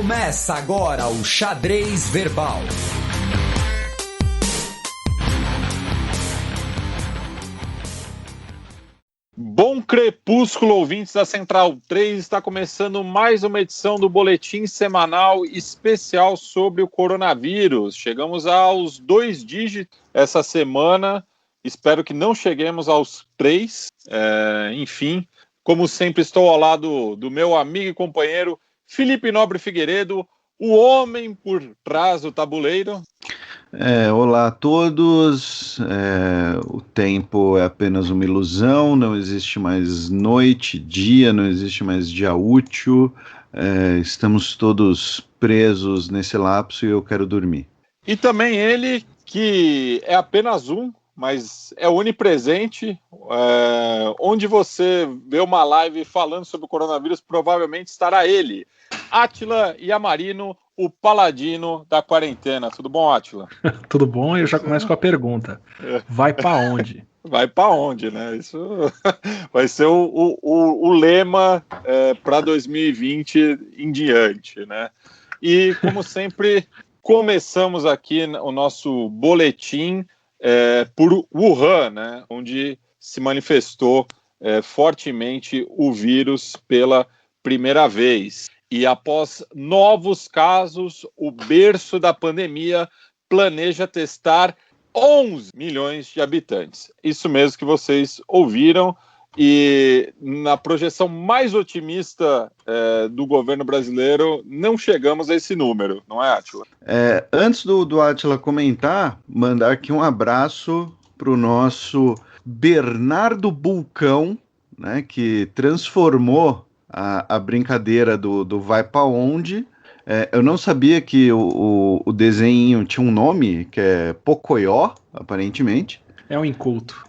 Começa agora o Xadrez Verbal. Bom crepúsculo, ouvintes da Central 3, está começando mais uma edição do boletim semanal especial sobre o coronavírus. Chegamos aos 2 dígitos essa semana, espero que não cheguemos aos 3, enfim. Como sempre, estou ao lado do meu amigo e companheiro Felipe Nobre Figueiredo, o homem por trás do tabuleiro. Olá a todos, o tempo é apenas uma ilusão, não existe mais noite, dia, não existe mais dia útil, estamos todos presos nesse lapso e eu quero dormir. E também ele, que é apenas um, mas é onipresente, onde você vê uma live falando sobre o coronavírus, provavelmente estará ele, Átila Yamarino, o paladino da quarentena. Tudo bom, Átila? Tudo bom, eu já começo com a pergunta. Vai pra onde? Vai pra onde, né? Isso vai ser o lema para 2020 em diante, né? E, como sempre, começamos aqui o nosso boletim por Wuhan, né? Onde se manifestou fortemente o vírus pela primeira vez. E após novos casos, o berço da pandemia planeja testar 11 milhões de habitantes. Isso mesmo que vocês ouviram. E na projeção mais otimista do governo brasileiro, não chegamos a esse número, não é, Átila? Antes do Átila comentar, mandar aqui um abraço para o nosso Bernardo Bulcão, né, que transformou a brincadeira do Vai Pra Onde. Eu não sabia que o desenho tinha um nome, que é Pocoyó, aparentemente. É um inculto.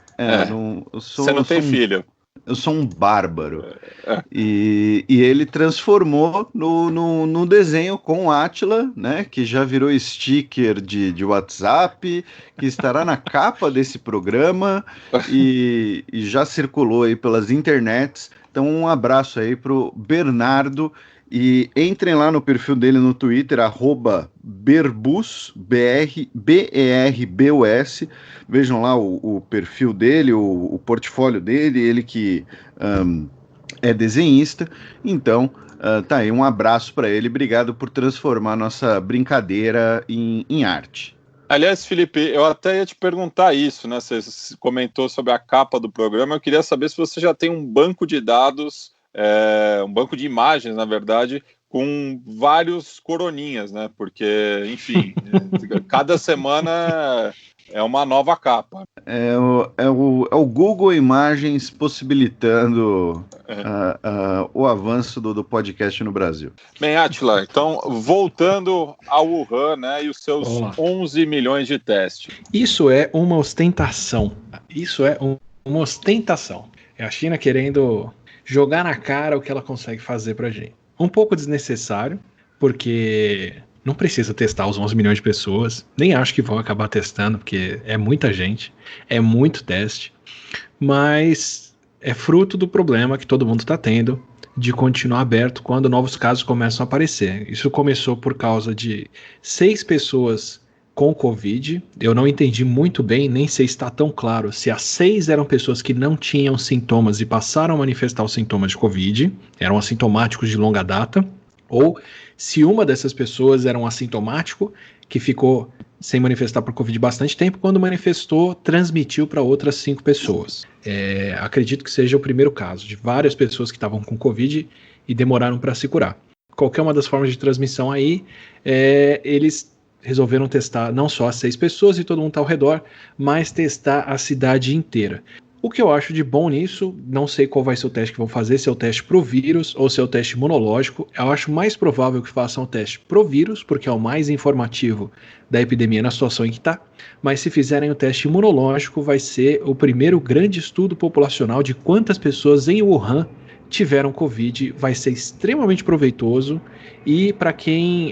Você não tem filho. Eu sou um bárbaro. E ele transformou no desenho com o Átila, né, que já virou sticker de WhatsApp, que estará na capa desse programa e já circulou aí pelas internets. Então, um abraço aí pro Bernardo e entrem lá no perfil dele no Twitter, @Berbus, BERBUS. Vejam lá o perfil dele, o portfólio dele, ele que é desenhista. Então, tá aí, um abraço para ele. Obrigado por transformar nossa brincadeira em arte. Aliás, Felipe, eu até ia te perguntar isso, né? Você comentou sobre a capa do programa. Eu queria saber se você já tem um banco de dados, um banco de imagens, na verdade, com vários coroninhas, né? Porque, enfim, cada semana é uma nova capa. É o Google Imagens possibilitando o avanço do podcast no Brasil. Bem, Átila, então, voltando ao Wuhan, né, e os seus 11 milhões de testes. Isso é uma ostentação. Uma ostentação. É a China querendo jogar na cara o que ela consegue fazer pra gente. Um pouco desnecessário, porque não precisa testar os 11 milhões de pessoas. Nem acho que vão acabar testando, porque é muita gente, é muito teste. Mas é fruto do problema que todo mundo está tendo de continuar aberto quando novos casos começam a aparecer. Isso começou por causa de 6 pessoas com Covid. Eu não entendi muito bem, nem sei se está tão claro se as 6 eram pessoas que não tinham sintomas e passaram a manifestar os sintomas de Covid, eram assintomáticos de longa data, ou se uma dessas pessoas era um assintomático que ficou sem manifestar por Covid bastante tempo, quando manifestou, transmitiu para outras 5 pessoas. Acredito que seja o primeiro caso, de várias pessoas que estavam com Covid e demoraram para se curar. Qualquer uma das formas de transmissão aí, eles resolveram testar não só as 6 pessoas e todo mundo está ao redor, mas testar a cidade inteira. O que eu acho de bom nisso, não sei qual vai ser o teste que vão fazer, se é o teste pro vírus ou se é o teste imunológico. Eu acho mais provável que façam o teste pro vírus, porque é o mais informativo da epidemia na situação em que está. Mas se fizerem o teste imunológico, vai ser o primeiro grande estudo populacional de quantas pessoas em Wuhan tiveram Covid. Vai ser extremamente proveitoso e para quem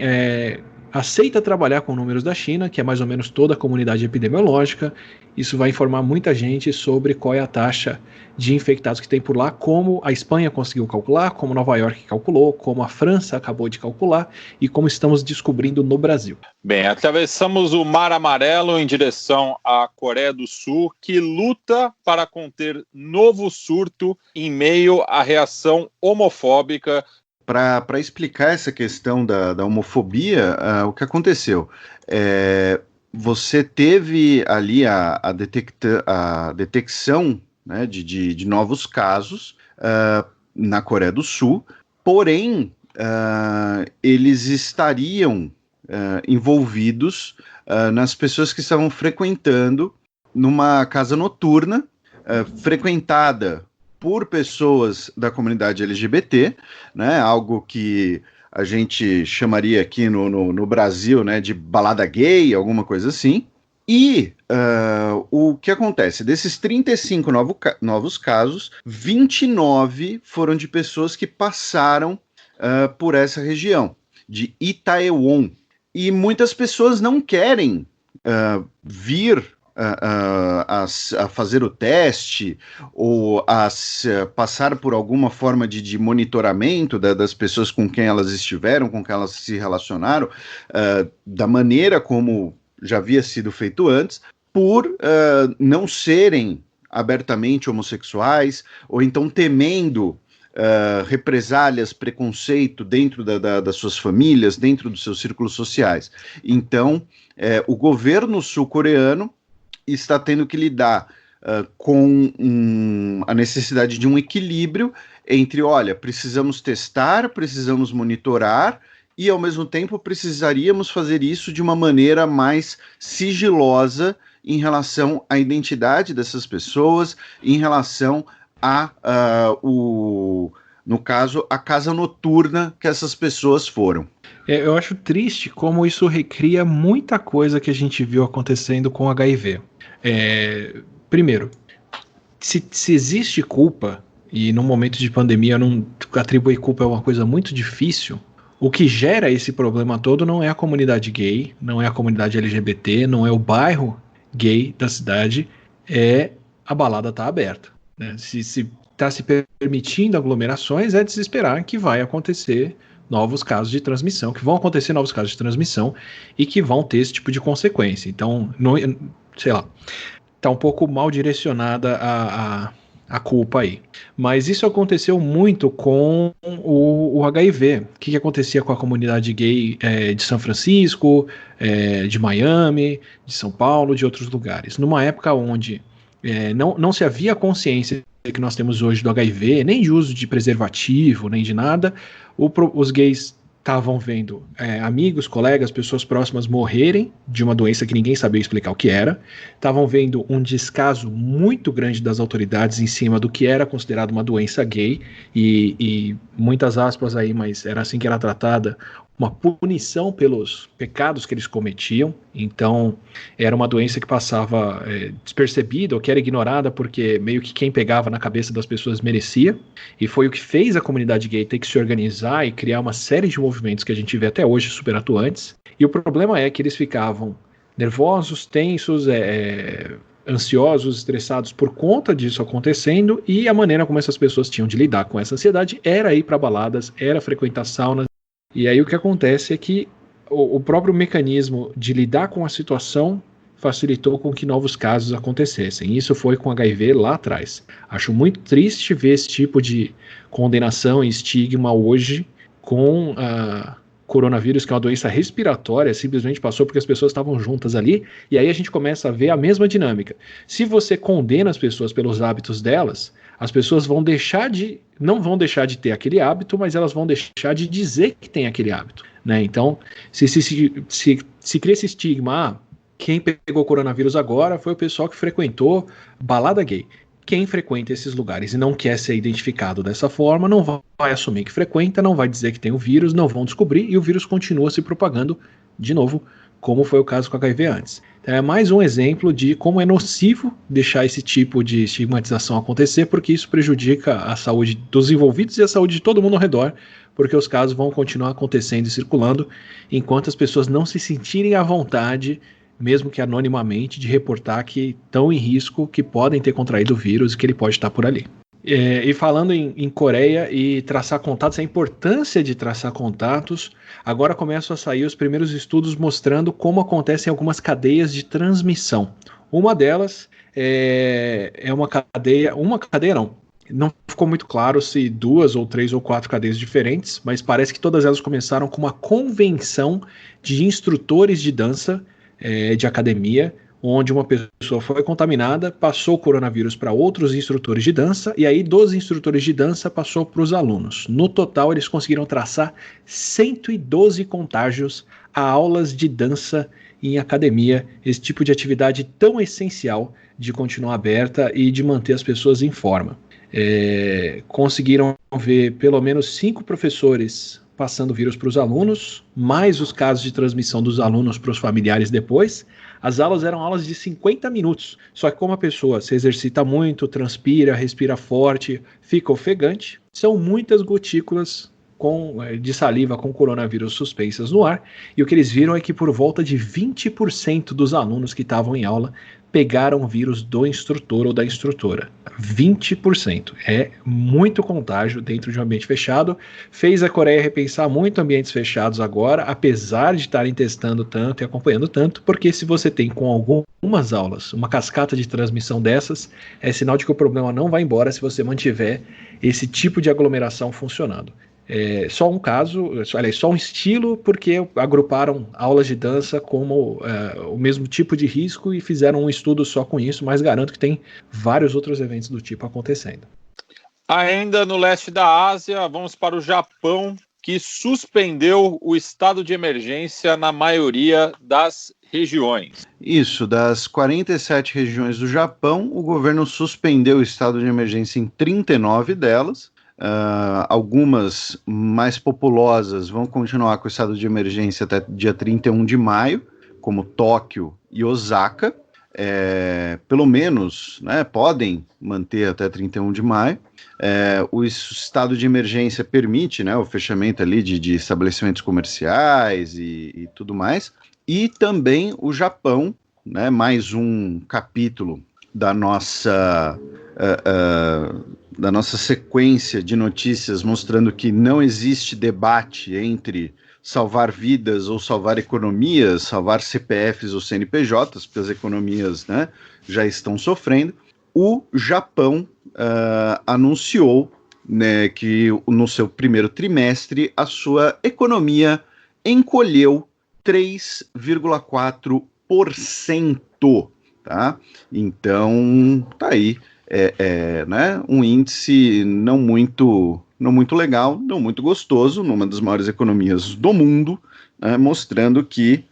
aceita trabalhar com números da China, que é mais ou menos toda a comunidade epidemiológica. Isso vai informar muita gente sobre qual é a taxa de infectados que tem por lá, como a Espanha conseguiu calcular, como Nova York calculou, como a França acabou de calcular e como estamos descobrindo no Brasil. Bem, atravessamos o Mar Amarelo em direção à Coreia do Sul, que luta para conter novo surto em meio à reação homofóbica. Para explicar essa questão da homofobia, o que aconteceu? Você teve ali a detecção, né, de novos casos na Coreia do Sul, porém, eles estariam envolvidos nas pessoas que estavam frequentando numa casa noturna, frequentada por pessoas da comunidade LGBT, né, algo que a gente chamaria aqui no Brasil, né, de balada gay, alguma coisa assim. E o que acontece? Desses 35 novos casos, 29 foram de pessoas que passaram por essa região, de Itaewon. E muitas pessoas não querem vir a fazer o teste ou passar por alguma forma de monitoramento das pessoas com quem elas estiveram, com quem elas se relacionaram, da maneira como já havia sido feito antes, por não serem abertamente homossexuais, ou então temendo represálias, preconceito dentro das suas famílias, dentro dos seus círculos sociais. Então, o governo sul-coreano está tendo que lidar com a necessidade de um equilíbrio entre, olha, precisamos testar, precisamos monitorar, e ao mesmo tempo precisaríamos fazer isso de uma maneira mais sigilosa em relação à identidade dessas pessoas, em relação no caso, a casa noturna que essas pessoas foram. Eu acho triste como isso recria muita coisa que a gente viu acontecendo com HIV. Primeiro, se existe culpa, e num momento de pandemia não atribuir culpa é uma coisa muito difícil, o que gera esse problema todo não é a comunidade gay, não é a comunidade LGBT, não é o bairro gay da cidade, é a balada tá aberta. Né? Se está se permitindo aglomerações, é de se esperar que vai acontecer novos casos de transmissão, que vão acontecer novos casos de transmissão e que vão ter esse tipo de consequência. Então, sei lá, está um pouco mal direcionada a culpa aí. Mas isso aconteceu muito com o HIV. O que acontecia com a comunidade gay de São Francisco, de Miami, de São Paulo, de outros lugares. Numa época onde não se havia consciência que nós temos hoje do HIV, nem de uso de preservativo, nem de nada, os gays estavam vendo amigos, colegas, pessoas próximas morrerem de uma doença que ninguém sabia explicar o que era, estavam vendo um descaso muito grande das autoridades em cima do que era considerado uma doença gay, e muitas aspas aí, mas era assim que era tratada, uma punição pelos pecados que eles cometiam. Então era uma doença que passava despercebida, ou que era ignorada, porque meio que quem pegava na cabeça das pessoas merecia, e foi o que fez a comunidade gay ter que se organizar e criar uma série de movimentos que a gente vê até hoje super atuantes. E o problema é que eles ficavam nervosos, tensos, ansiosos, estressados por conta disso acontecendo, e a maneira como essas pessoas tinham de lidar com essa ansiedade era ir para baladas, era frequentar saunas. E aí o que acontece é que o próprio mecanismo de lidar com a situação facilitou com que novos casos acontecessem. Isso foi com HIV lá atrás. Acho muito triste ver esse tipo de condenação e estigma hoje com a coronavírus, que é uma doença respiratória, simplesmente passou porque as pessoas estavam juntas ali, e aí a gente começa a ver a mesma dinâmica. Se você condena as pessoas pelos hábitos delas, as pessoas não vão deixar de ter aquele hábito, mas elas vão deixar de dizer que tem aquele hábito, né? Então, se cria esse estigma, quem pegou coronavírus agora foi o pessoal que frequentou balada gay. Quem frequenta esses lugares e não quer ser identificado dessa forma, não vai assumir que frequenta, não vai dizer que tem o vírus, não vão descobrir, e o vírus continua se propagando, de novo, como foi o caso com o HIV antes. Então, é mais um exemplo de como é nocivo deixar esse tipo de estigmatização acontecer, porque isso prejudica a saúde dos envolvidos e a saúde de todo mundo ao redor, porque os casos vão continuar acontecendo e circulando, enquanto as pessoas não se sentirem à vontade, mesmo que anonimamente, de reportar que estão em risco, que podem ter contraído o vírus e que ele pode estar por ali. E falando em Coreia e traçar contatos, a importância de traçar contatos, agora começam a sair os primeiros estudos mostrando como acontecem algumas cadeias de transmissão. Uma delas é uma cadeia não ficou muito claro se 2 ou 3 ou 4 cadeias diferentes, mas parece que todas elas começaram com uma convenção de instrutores de dança de academia, onde uma pessoa foi contaminada, passou o coronavírus para outros instrutores de dança, e aí dos instrutores de dança passou para os alunos. No total, eles conseguiram traçar 112 contágios a aulas de dança em academia, esse tipo de atividade tão essencial de continuar aberta e de manter as pessoas em forma. Conseguiram ver pelo menos 5 professores passando o vírus para os alunos, mais os casos de transmissão dos alunos para os familiares depois. As aulas eram aulas de 50 minutos, só que como a pessoa se exercita muito, transpira, respira forte, fica ofegante, são muitas gotículas de saliva com coronavírus suspensas no ar, e o que eles viram é que por volta de 20% dos alunos que estavam em aula pegaram o vírus do instrutor ou da instrutora. 20%. É muito contágio dentro de um ambiente fechado. Fez a Coreia repensar muito ambientes fechados agora, apesar de estarem testando tanto e acompanhando tanto, porque se você tem com algumas aulas uma cascata de transmissão dessas, é sinal de que o problema não vai embora se você mantiver esse tipo de aglomeração funcionando. Só um caso, só um estilo, porque agruparam aulas de dança como o mesmo tipo de risco e fizeram um estudo só com isso, mas garanto que tem vários outros eventos do tipo acontecendo. Ainda no leste da Ásia, vamos para o Japão, que suspendeu o estado de emergência na maioria das regiões. Isso, das 47 regiões do Japão, o governo suspendeu o estado de emergência em 39 delas. Algumas mais populosas vão continuar com o estado de emergência até dia 31 de maio, como Tóquio e Osaka. Pelo menos, né, podem manter até 31 de maio. O estado de emergência permite, né, o fechamento ali de estabelecimentos comerciais e tudo mais. E também o Japão, né, mais um capítulo da nossa sequência de notícias mostrando que não existe debate entre salvar vidas ou salvar economias, salvar CPFs ou CNPJs, porque as economias, né, já estão sofrendo. O Japão anunciou, né, que no seu primeiro trimestre a sua economia encolheu 3,4%, tá? Então, tá aí. Né, um índice não muito legal, não muito gostoso, numa das maiores economias do mundo, né, mostrando que,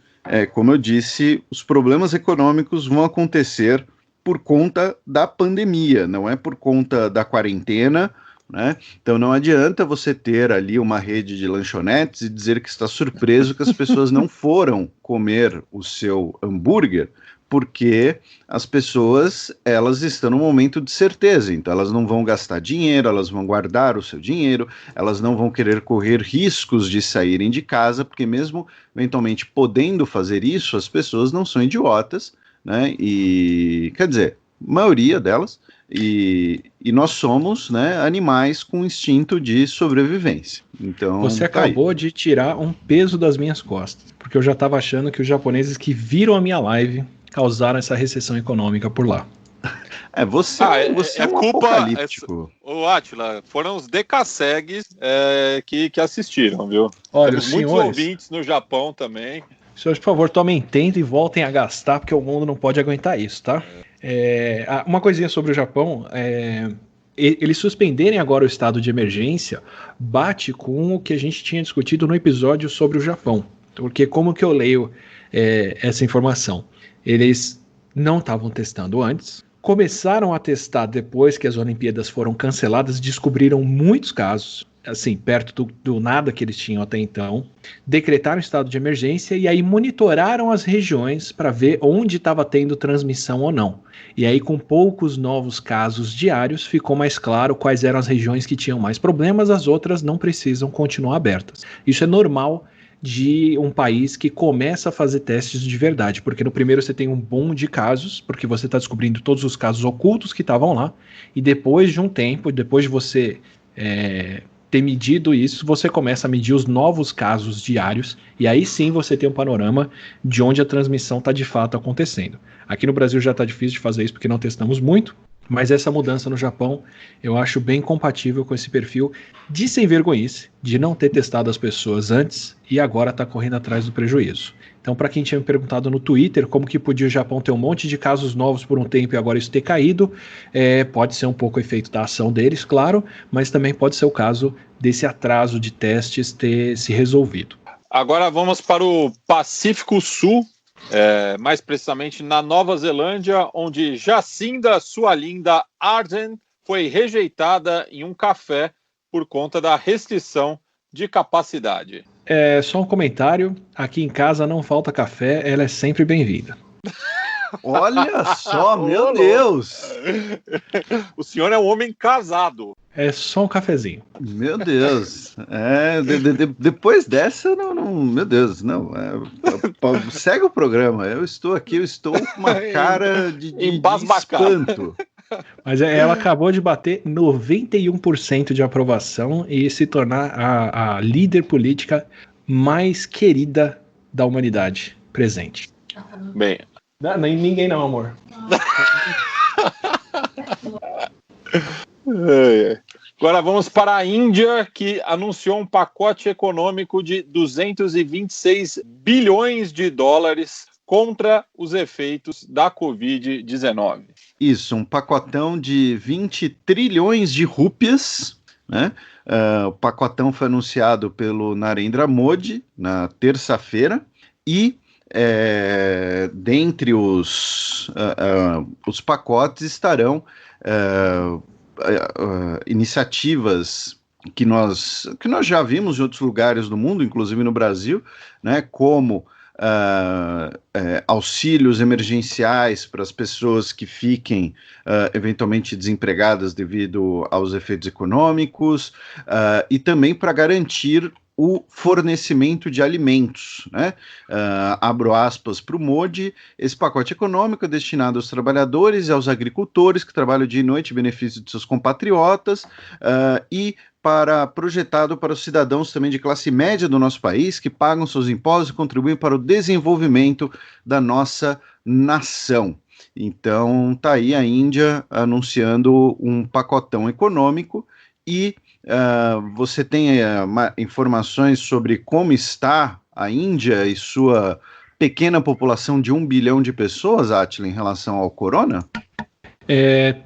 como eu disse, os problemas econômicos vão acontecer por conta da pandemia, não é por conta da quarentena, né? Então não adianta você ter ali uma rede de lanchonetes e dizer que está surpreso que as pessoas não foram comer o seu hambúrguer, porque as pessoas, elas estão num momento de certeza, então elas não vão gastar dinheiro, elas vão guardar o seu dinheiro, elas não vão querer correr riscos de saírem de casa, porque mesmo eventualmente podendo fazer isso, as pessoas não são idiotas, né, e, quer dizer, a maioria delas, e nós somos, né, animais com instinto de sobrevivência. Então, você acabou de tirar um peso das minhas costas, porque eu já estava achando que os japoneses que viram a minha live causaram essa recessão econômica por lá. Você é um culpa, apocalíptico. Ô, Átila, foram os decassegues que assistiram, viu? Olha, temos muitos ouvintes no Japão também. Senhores, por favor, tomem tempo e voltem a gastar, porque o mundo não pode aguentar isso, tá? Uma coisinha sobre o Japão, eles suspenderem agora o estado de emergência bate com o que a gente tinha discutido no episódio sobre o Japão. Porque como que eu leio essa informação? Eles não estavam testando antes, começaram a testar depois que as Olimpíadas foram canceladas, descobriram muitos casos, assim, perto do nada que eles tinham até então, decretaram estado de emergência e aí monitoraram as regiões para ver onde estava tendo transmissão ou não. E aí, com poucos novos casos diários, ficou mais claro quais eram as regiões que tinham mais problemas, as outras não precisam continuar abertas. Isso é normal de um país que começa a fazer testes de verdade, porque no primeiro você tem um boom de casos, porque você está descobrindo todos os casos ocultos que estavam lá, e depois de um tempo, depois de você ter medido isso, você começa a medir os novos casos diários, e aí sim você tem um panorama de onde a transmissão está de fato acontecendo. Aqui no Brasil já está difícil de fazer isso porque não testamos muito, mas essa mudança no Japão eu acho bem compatível com esse perfil de sem vergonhice, de não ter testado as pessoas antes e agora está correndo atrás do prejuízo. Então, para quem tinha me perguntado no Twitter como que podia o Japão ter um monte de casos novos por um tempo e agora isso ter caído, pode ser um pouco o efeito da ação deles, claro, mas também pode ser o caso desse atraso de testes ter se resolvido. Agora vamos para o Pacífico Sul, mais precisamente na Nova Zelândia, onde Jacinda, sua linda Ardern, foi rejeitada em um café por conta da restrição de capacidade. Só um comentário, aqui em casa não falta café, ela é sempre bem-vinda. Olha só, meu Deus! O senhor é um homem casado. É só um cafezinho. Meu Deus. Depois dessa, não, meu Deus, não. Segue o programa. Eu estou aqui, eu estou com uma cara de espanto. Mas ela acabou de bater 91% de aprovação e se tornar a líder política mais querida da humanidade presente. Bem. Não, ninguém não, amor. Agora vamos para a Índia, que anunciou um pacote econômico de 226 bilhões de dólares contra os efeitos da Covid-19. Isso, um pacotão de 20 trilhões de rúpias, né? O pacotão foi anunciado pelo Narendra Modi na terça-feira e dentre os pacotes estarão iniciativas que nós já vimos em outros lugares do mundo, inclusive no Brasil, né, como auxílios emergenciais para as pessoas que fiquem eventualmente desempregadas devido aos efeitos econômicos, e também para garantir o fornecimento de alimentos, né? Abro aspas para o Modi, esse pacote econômico é destinado aos trabalhadores e aos agricultores que trabalham dia e noite em benefício de seus compatriotas e projetado para os cidadãos também de classe média do nosso país que pagam seus impostos e contribuem para o desenvolvimento da nossa nação. Então, tá aí a Índia anunciando um pacotão econômico e você tem informações sobre como está a Índia e sua pequena população de 1 bilhão de pessoas, Átila, em relação ao corona?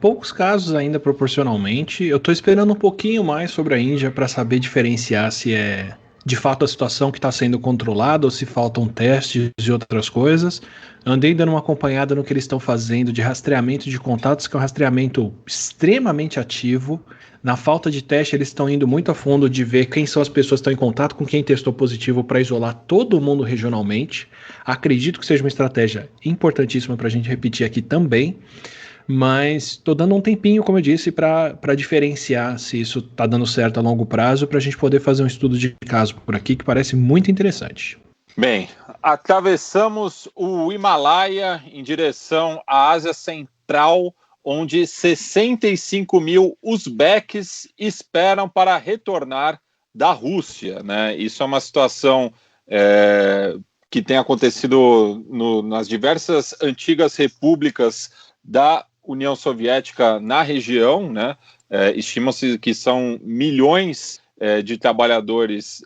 Poucos casos ainda proporcionalmente. Eu estou esperando um pouquinho mais sobre a Índia para saber diferenciar se é de fato a situação que está sendo controlada ou se faltam testes e outras coisas. Andei dando uma acompanhada no que eles estão fazendo de rastreamento de contatos, que é um rastreamento extremamente ativo. Na falta de teste, eles estão indo muito a fundo de ver quem são as pessoas que estão em contato com quem testou positivo para isolar todo mundo regionalmente. Acredito que seja uma estratégia importantíssima para a gente repetir aqui também. Mas estou dando um tempinho, como eu disse, para diferenciar se isso está dando certo a longo prazo, para a gente poder fazer um estudo de caso por aqui que parece muito interessante. Bem, atravessamos o Himalaia em direção à Ásia Central, onde 65 mil uzbeques esperam para retornar da Rússia, né? Isso é uma situação que tem acontecido nas diversas antigas repúblicas da União Soviética na região, né? Estima-se que são milhões de trabalhadores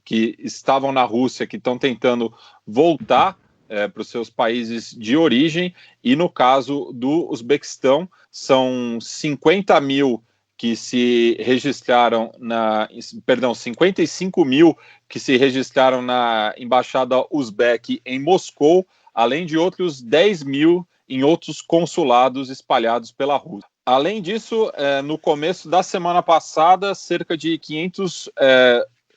que estavam na Rússia, que estão tentando voltar para os seus países de origem, e no caso do Uzbequistão, são 50 mil que se registraram 55 mil que se registraram na Embaixada Uzbek em Moscou, além de outros 10 mil em outros consulados espalhados pela Rússia. Além disso, no começo da semana passada, cerca de 500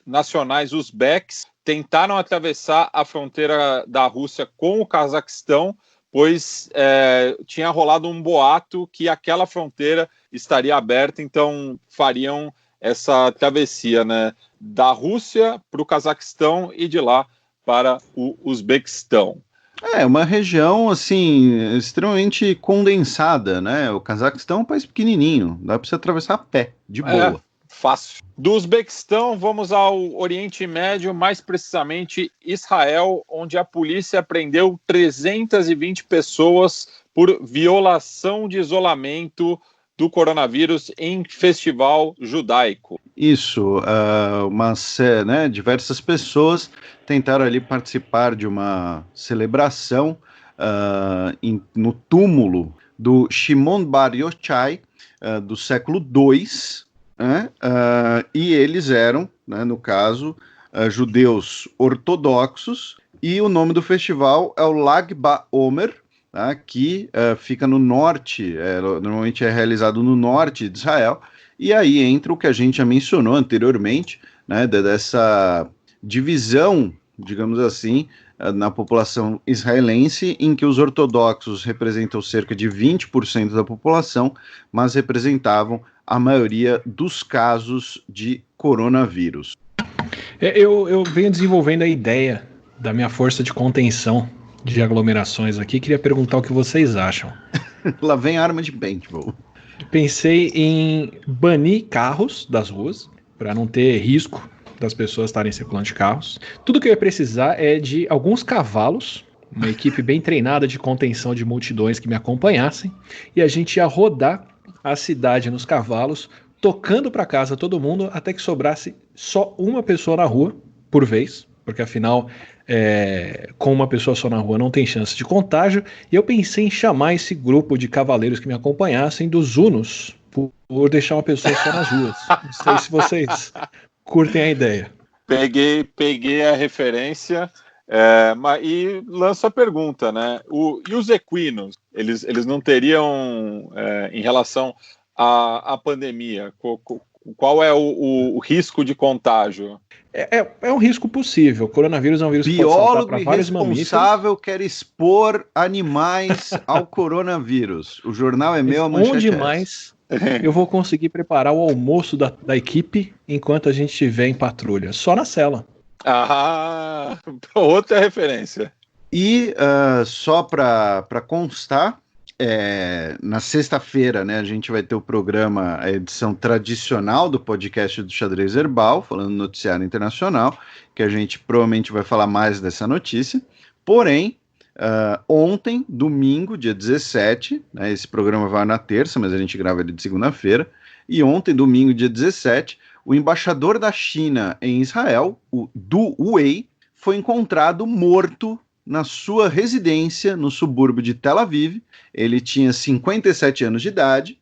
nacionais uzbeques tentaram atravessar a fronteira da Rússia com o Cazaquistão, pois tinha rolado um boato que aquela fronteira estaria aberta, então fariam essa travessia, né, da Rússia para o Cazaquistão e de lá para o Uzbequistão. É uma região, assim, extremamente condensada, né? O Cazaquistão é um país pequenininho, dá para você atravessar a pé, de boa. Fácil. Do Uzbequistão, vamos ao Oriente Médio, mais precisamente Israel, onde a polícia prendeu 320 pessoas por violação de isolamento do coronavírus em festival judaico. Isso, diversas pessoas tentaram ali participar de uma celebração no túmulo do Shimon Bar Yochai, do século II, e eles eram, né, no caso, judeus ortodoxos, e o nome do festival é o Lag BaOmer, tá, que fica no norte, normalmente é realizado no norte de Israel, e aí entra o que a gente já mencionou anteriormente, né, dessa divisão, digamos assim, na população israelense, em que os ortodoxos representam cerca de 20% da população, mas representavam a maioria dos casos de coronavírus. Eu venho desenvolvendo a ideia da minha força de contenção de aglomerações aqui, queria perguntar o que vocês acham. Lá vem arma de paintball. Pensei em banir carros das ruas, para não ter risco das pessoas estarem circulando de carros. Tudo que eu ia precisar é de alguns cavalos, uma equipe bem treinada de contenção de multidões que me acompanhassem, e a gente ia rodar a cidade nos cavalos, tocando para casa todo mundo, até que sobrasse só uma pessoa na rua por vez, porque afinal, com uma pessoa só na rua não tem chance de contágio, e eu pensei em chamar esse grupo de cavaleiros que me acompanhassem dos Unos, por deixar uma pessoa só nas ruas. Não sei se vocês curtem a ideia. Peguei a referência, e lanço a pergunta, né? E os equinos, eles não teriam, em relação à pandemia, qual é o risco de contágio? É um risco possível. O coronavírus é um vírus que pode saltar para vários mamíferos. Responsável quer expor animais ao coronavírus. O jornal é meu, a manchete onde mais eu vou conseguir preparar o almoço da equipe enquanto a gente estiver em patrulha? Só na cela. Ah, outra referência. E só para constar, na sexta-feira, né, a gente vai ter o programa, a edição tradicional do podcast do Xadrez Herbal, falando do noticiário internacional, que a gente provavelmente vai falar mais dessa notícia. Porém, ontem, domingo, dia 17, né, esse programa vai na terça, mas a gente grava ele de segunda-feira, e ontem, domingo, dia 17, o embaixador da China em Israel, o Du Wei, foi encontrado morto na sua residência no subúrbio de Tel Aviv. Ele tinha 57 anos de idade,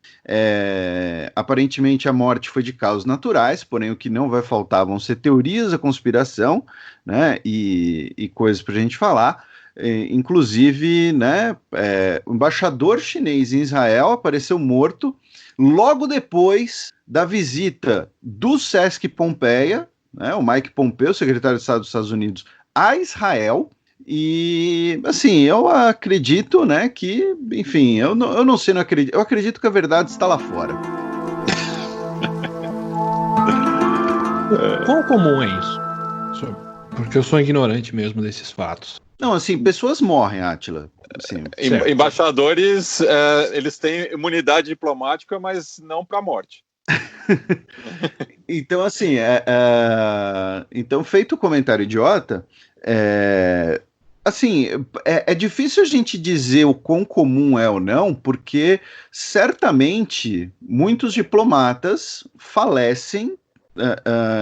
aparentemente a morte foi de causas naturais, porém o que não vai faltar vão ser teorias da conspiração, né, e coisas para a gente falar. Inclusive, né, o embaixador chinês em Israel apareceu morto logo depois da visita do Sesc Pompeia, né, o Mike Pompeo, secretário de Estado dos Estados Unidos, a Israel. E, assim, eu acredito, né, que, enfim, eu não sei, não acredito, eu acredito que a verdade está lá fora. Quão comum é isso? Porque eu sou ignorante mesmo desses fatos. Não, assim, pessoas morrem, Átila. Assim, embaixadores, eles têm imunidade diplomática, mas não para a morte. Então, assim, então, feito o comentário idiota, assim, é difícil a gente dizer o quão comum é ou não, porque certamente muitos diplomatas falecem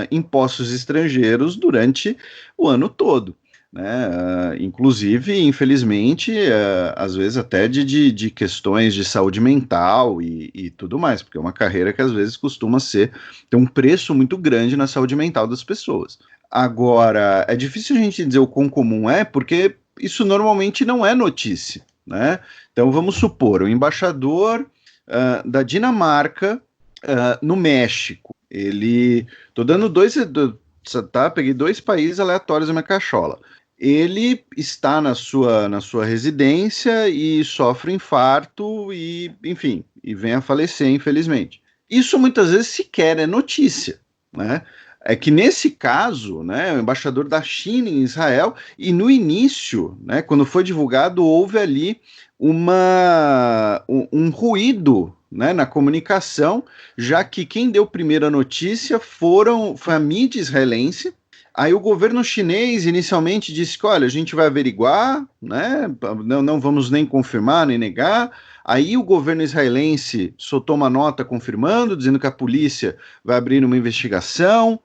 em postos estrangeiros durante o ano todo, né? Inclusive, infelizmente, às vezes até de questões de saúde mental e tudo mais, porque é uma carreira que às vezes costuma ter um preço muito grande na saúde mental das pessoas. Agora, é difícil a gente dizer o quão comum é, porque isso normalmente não é notícia, né? Então vamos supor, o embaixador da Dinamarca no México. Tô dando peguei 2 países aleatórios na minha cachola. Ele está na sua residência e sofre infarto e, enfim, e vem a falecer, infelizmente. Isso muitas vezes sequer é notícia, né? É que nesse caso, né, o embaixador da China em Israel, e no início, né, quando foi divulgado, houve ali um ruído, né, na comunicação, já que quem deu primeiro a notícia foi a mídia israelense. Aí o governo chinês inicialmente disse que, olha, a gente vai averiguar, né, não vamos nem confirmar nem negar. Aí o governo israelense soltou uma nota confirmando, dizendo que a polícia vai abrir uma investigação,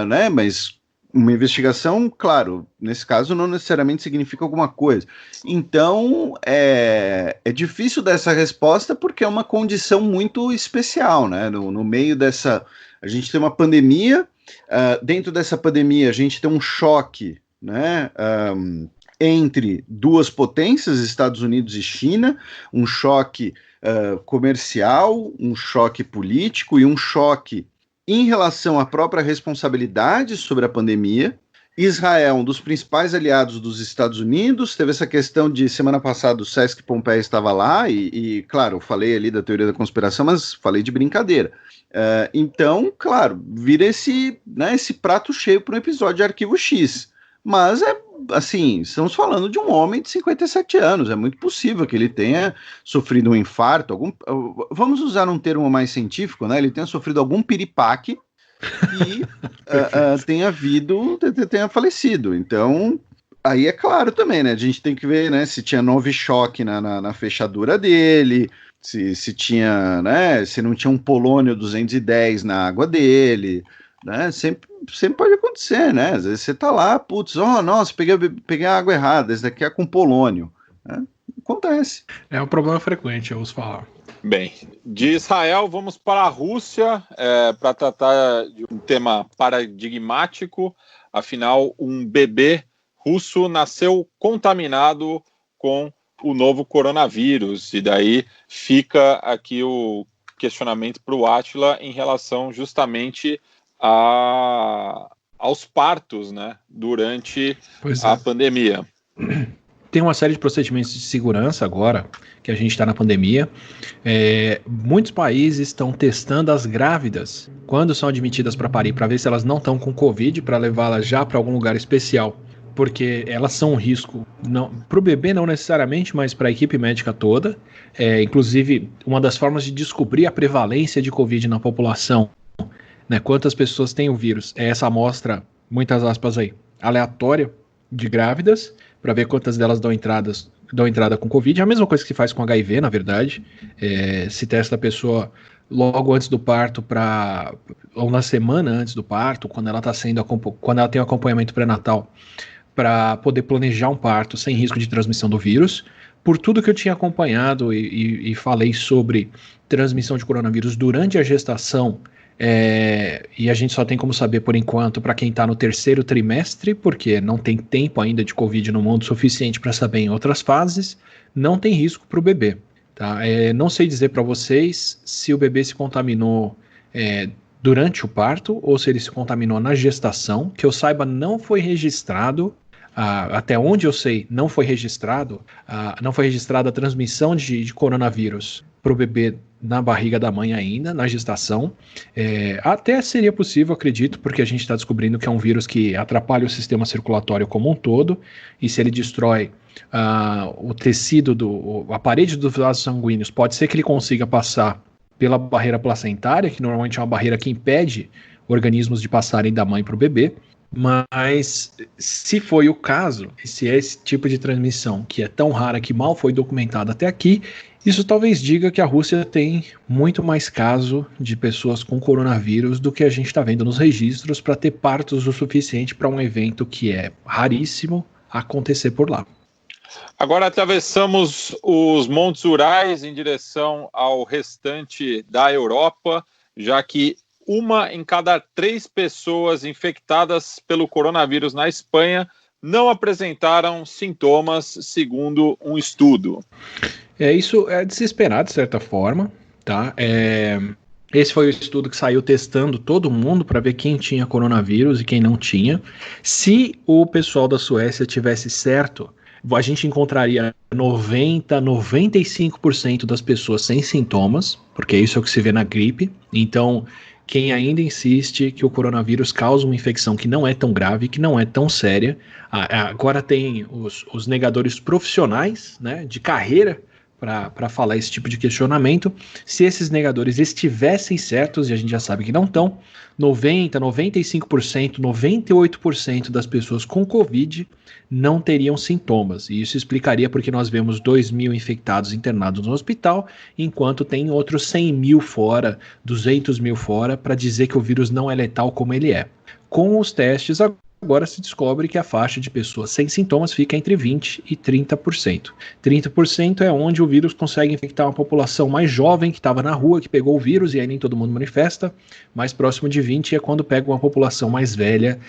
né, mas uma investigação, claro, nesse caso não necessariamente significa alguma coisa. Então, é difícil dar essa resposta porque é uma condição muito especial, né, no meio dessa... A gente tem uma pandemia, dentro dessa pandemia a gente tem um choque, né, entre 2 potências, Estados Unidos e China, um choque comercial, um choque político e um choque em relação à própria responsabilidade sobre a pandemia. Israel, um dos principais aliados dos Estados Unidos, teve essa questão de, semana passada, o Sesc Pompeia estava lá, e claro, eu falei ali da teoria da conspiração, mas falei de brincadeira. Então, claro, vira esse prato cheio para um episódio de Arquivo X. Mas assim, estamos falando de um homem de 57 anos, é muito possível que ele tenha sofrido um infarto, vamos usar um termo mais científico, né? Ele tenha sofrido algum piripaque e tenha falecido. Então, aí é claro também, né? A gente tem que ver, né, se tinha Novichok na fechadura dele, se tinha, né, se não tinha um polônio 210 na água dele, né? Sempre pode acontecer, né? Às vezes você tá lá, nossa, peguei a água errada, esse daqui é com polônio, né? Acontece. É um problema frequente, eu ouço falar. Bem, de Israel vamos para a Rússia para tratar de um tema paradigmático. Afinal, um bebê russo nasceu contaminado com o novo coronavírus, e daí fica aqui o questionamento para o Átila em relação justamente aos partos, né, durante a pandemia. Tem uma série de procedimentos de segurança agora, que a gente está na pandemia. Muitos países estão testando as grávidas, quando são admitidas para parir, para ver se elas não estão com Covid, para levá-las já para algum lugar especial, porque elas são um risco, para o bebê não necessariamente, mas para a equipe médica toda. Inclusive, uma das formas de descobrir a prevalência de Covid na população, né, quantas pessoas têm o vírus, é essa amostra, muitas aspas aí, aleatória de grávidas, para ver quantas delas dão entrada com Covid. É a mesma coisa que se faz com HIV, na verdade. Se testa a pessoa logo antes do parto, ou na semana antes do parto, quando ela tem um acompanhamento pré-natal, para poder planejar um parto sem risco de transmissão do vírus. Por tudo que eu tinha acompanhado e falei sobre transmissão de coronavírus durante a gestação, e a gente só tem como saber por enquanto para quem está no 3º trimestre, porque não tem tempo ainda de Covid no mundo suficiente para saber em outras fases, não tem risco para o bebê, tá? Não sei dizer para vocês se o bebê se contaminou durante o parto ou se ele se contaminou na gestação. Que eu saiba, não foi registrado, até onde eu sei, não foi registrada a transmissão de coronavírus para o bebê na barriga da mãe ainda, na gestação. Até seria possível, acredito, porque a gente está descobrindo que é um vírus que atrapalha o sistema circulatório como um todo, e se ele destrói o tecido, a parede dos vasos sanguíneos, pode ser que ele consiga passar pela barreira placentária, que normalmente é uma barreira que impede organismos de passarem da mãe para o bebê. Mas se foi o caso, se é esse tipo de transmissão que é tão rara, que mal foi documentada até aqui, isso talvez diga que a Rússia tem muito mais caso de pessoas com coronavírus do que a gente está vendo nos registros, para ter partos o suficiente para um evento que é raríssimo acontecer por lá. Agora atravessamos os Montes Urais em direção ao restante da Europa, já que 1 em cada 3 pessoas infectadas pelo coronavírus na Espanha não apresentaram sintomas, segundo um estudo. Isso é de se esperar, de certa forma, tá? Esse foi o estudo que saiu testando todo mundo para ver quem tinha coronavírus e quem não tinha. Se o pessoal da Suécia tivesse certo, a gente encontraria 95% das pessoas sem sintomas, porque isso é o que se vê na gripe. Então, quem ainda insiste que o coronavírus causa uma infecção que não é tão grave, que não é tão séria, agora tem os negadores profissionais, né, de carreira, para falar esse tipo de questionamento. Se esses negadores estivessem certos, e a gente já sabe que não estão, 90%, 95%, 98% das pessoas com Covid não teriam sintomas. E isso explicaria porque nós vemos 2.000 infectados internados no hospital, enquanto tem outros 100 mil fora, 200 mil fora, para dizer que o vírus não é letal como ele é. Com os testes, agora se descobre que a faixa de pessoas sem sintomas fica entre 20% e 30%. 30% é onde o vírus consegue infectar uma população mais jovem que estava na rua, que pegou o vírus, e aí nem todo mundo manifesta. Mais próximo de 20% é quando pega uma população mais velha,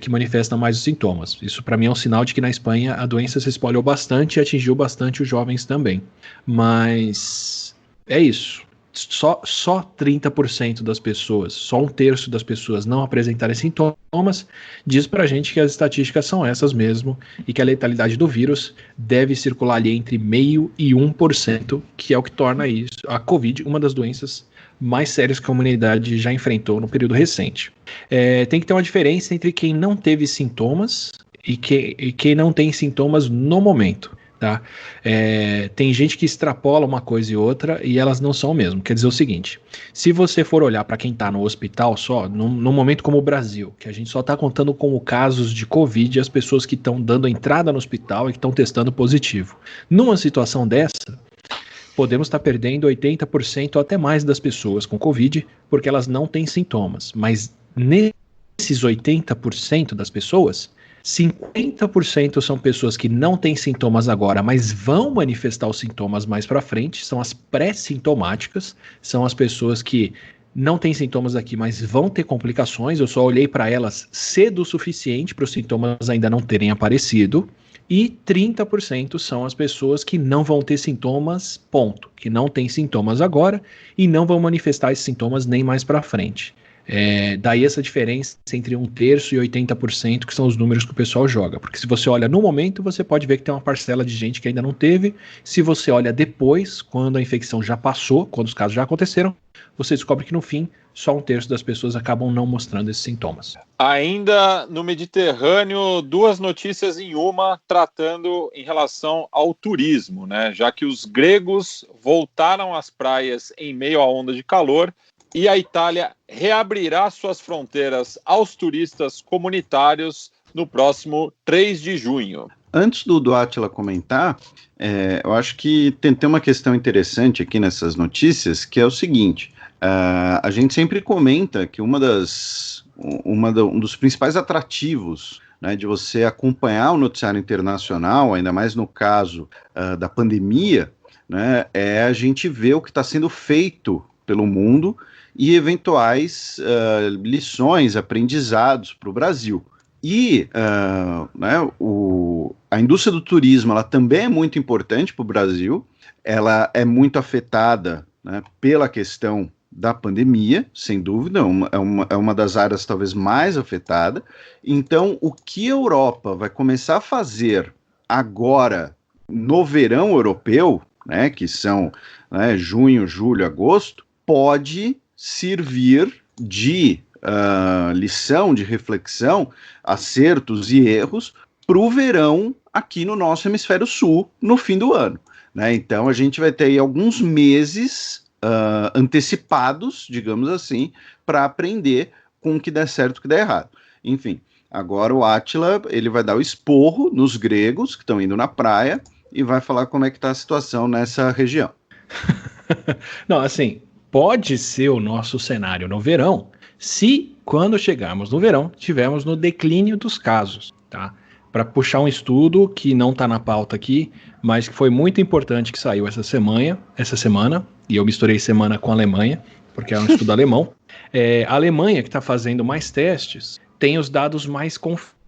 que manifesta mais os sintomas. Isso para mim é um sinal de que na Espanha a doença se espalhou bastante e atingiu bastante os jovens também. Mas é isso. Só 30% das pessoas, só 1/3 das pessoas não apresentarem sintomas, diz pra gente que as estatísticas são essas mesmo e que a letalidade do vírus deve circular ali entre 0,5% e 1%, que é o que torna a Covid uma das doenças mais sérias que a humanidade já enfrentou no período recente. Tem que ter uma diferença entre quem não teve sintomas e quem não tem sintomas no momento. Tá? Tem gente que extrapola uma coisa e outra e elas não são o mesmo. Quer dizer o seguinte, se você for olhar para quem está no hospital só, num momento como o Brasil, que a gente só está contando como casos de Covid e as pessoas que estão dando entrada no hospital e que estão testando positivo. Numa situação dessa, podemos estar perdendo 80% ou até mais das pessoas com Covid porque elas não têm sintomas. Mas nesses 80% das pessoas, 50% são pessoas que não têm sintomas agora, mas vão manifestar os sintomas mais para frente, são as pré-sintomáticas, são as pessoas que não têm sintomas aqui, mas vão ter complicações. Eu só olhei para elas cedo o suficiente para os sintomas ainda não terem aparecido. E 30% são as pessoas que não vão ter sintomas, ponto, que não têm sintomas agora e não vão manifestar esses sintomas nem mais para frente. Daí essa diferença entre 1/3 e 80%, que são os números que o pessoal joga, porque se você olha no momento, você pode ver que tem uma parcela de gente que ainda não teve. Se você olha depois, quando a infecção já passou, quando os casos já aconteceram, você descobre que no fim, só 1/3 das pessoas acabam não mostrando esses sintomas. Ainda no Mediterrâneo, 2 notícias em uma, tratando em relação ao turismo, né? Já que os gregos voltaram às praias em meio à onda de calor, e a Itália reabrirá suas fronteiras aos turistas comunitários no próximo 3 de junho. Antes do Átila comentar, eu acho que tem uma questão interessante aqui nessas notícias, que é o seguinte, a gente sempre comenta que um dos principais atrativos, né, de você acompanhar o noticiário internacional, ainda mais no caso da pandemia, né, é a gente ver o que está sendo feito pelo mundo e eventuais lições, aprendizados para o Brasil. E a indústria do turismo ela também é muito importante para o Brasil, ela é muito afetada, né, pela questão da pandemia, sem dúvida, é uma das áreas talvez mais afetada. Então, o que a Europa vai começar a fazer agora no verão europeu, né, que são, né, junho, julho, agosto, pode servir de lição, de reflexão, acertos e erros para o verão aqui no nosso hemisfério sul no fim do ano, né? Então a gente vai ter aí alguns meses antecipados, digamos assim, para aprender com o que der certo e o que der errado. Enfim, agora o Átila ele vai dar o esporro nos gregos que estão indo na praia e vai falar como é que está a situação nessa região. Não, assim, pode ser o nosso cenário no verão, se quando chegarmos no verão, tivermos no declínio dos casos, tá? Para puxar um estudo que não está na pauta aqui, mas que foi muito importante que saiu essa semana, e eu misturei semana com a Alemanha, porque é um estudo alemão. A Alemanha, que está fazendo mais testes, tem os dados mais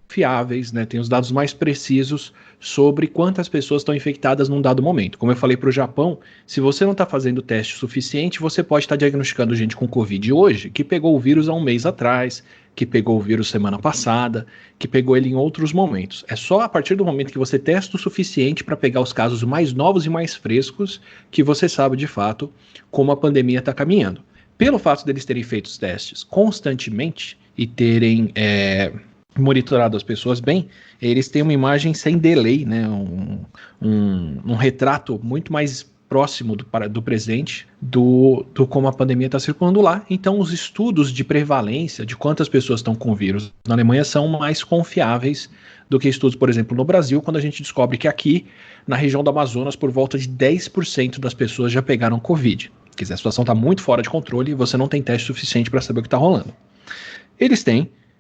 fiáveis, né, tem os dados mais precisos sobre quantas pessoas estão infectadas num dado momento. Como eu falei para o Japão, se você não está fazendo teste suficiente, você pode estar diagnosticando gente com Covid hoje, que pegou o vírus há um mês atrás, que pegou o vírus semana passada, que pegou ele em outros momentos. É só a partir do momento que você testa o suficiente para pegar os casos mais novos e mais frescos que você sabe de fato como a pandemia está caminhando. Pelo fato deles terem feito os testes constantemente e terem monitorado as pessoas bem, eles têm uma imagem sem delay, né? um retrato muito mais próximo do presente do como a pandemia está circulando lá. Então os estudos de prevalência de quantas pessoas estão com o vírus na Alemanha são mais confiáveis do que estudos, por exemplo, no Brasil, quando a gente descobre que aqui, na região do Amazonas, por volta de 10% das pessoas já pegaram Covid. Quer dizer, a situação está muito fora de controle e você não tem teste suficiente para saber o que está rolando. Eles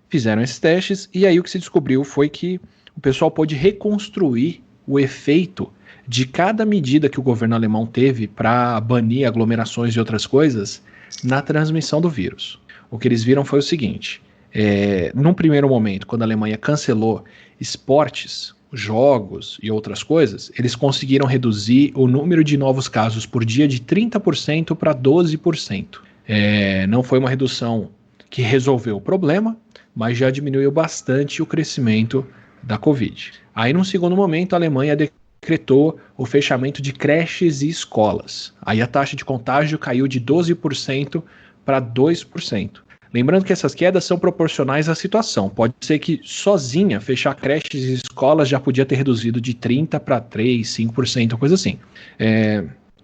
fizeram esses testes, e aí o que se descobriu foi que o pessoal pôde reconstruir o efeito de cada medida que o governo alemão teve para banir aglomerações e outras coisas na transmissão do vírus. O que eles viram foi o seguinte: num primeiro momento, quando a Alemanha cancelou esportes, jogos e outras coisas, eles conseguiram reduzir o número de novos casos por dia de 30% para 12%. Não foi uma redução que resolveu o problema, mas já diminuiu bastante o crescimento da Covid. Aí, num segundo momento, a Alemanha decretou o fechamento de creches e escolas. Aí a taxa de contágio caiu de 12% para 2%. Lembrando que essas quedas são proporcionais à situação. Pode ser que sozinha fechar creches e escolas já podia ter reduzido de 30% para 3%, 5%, coisa assim.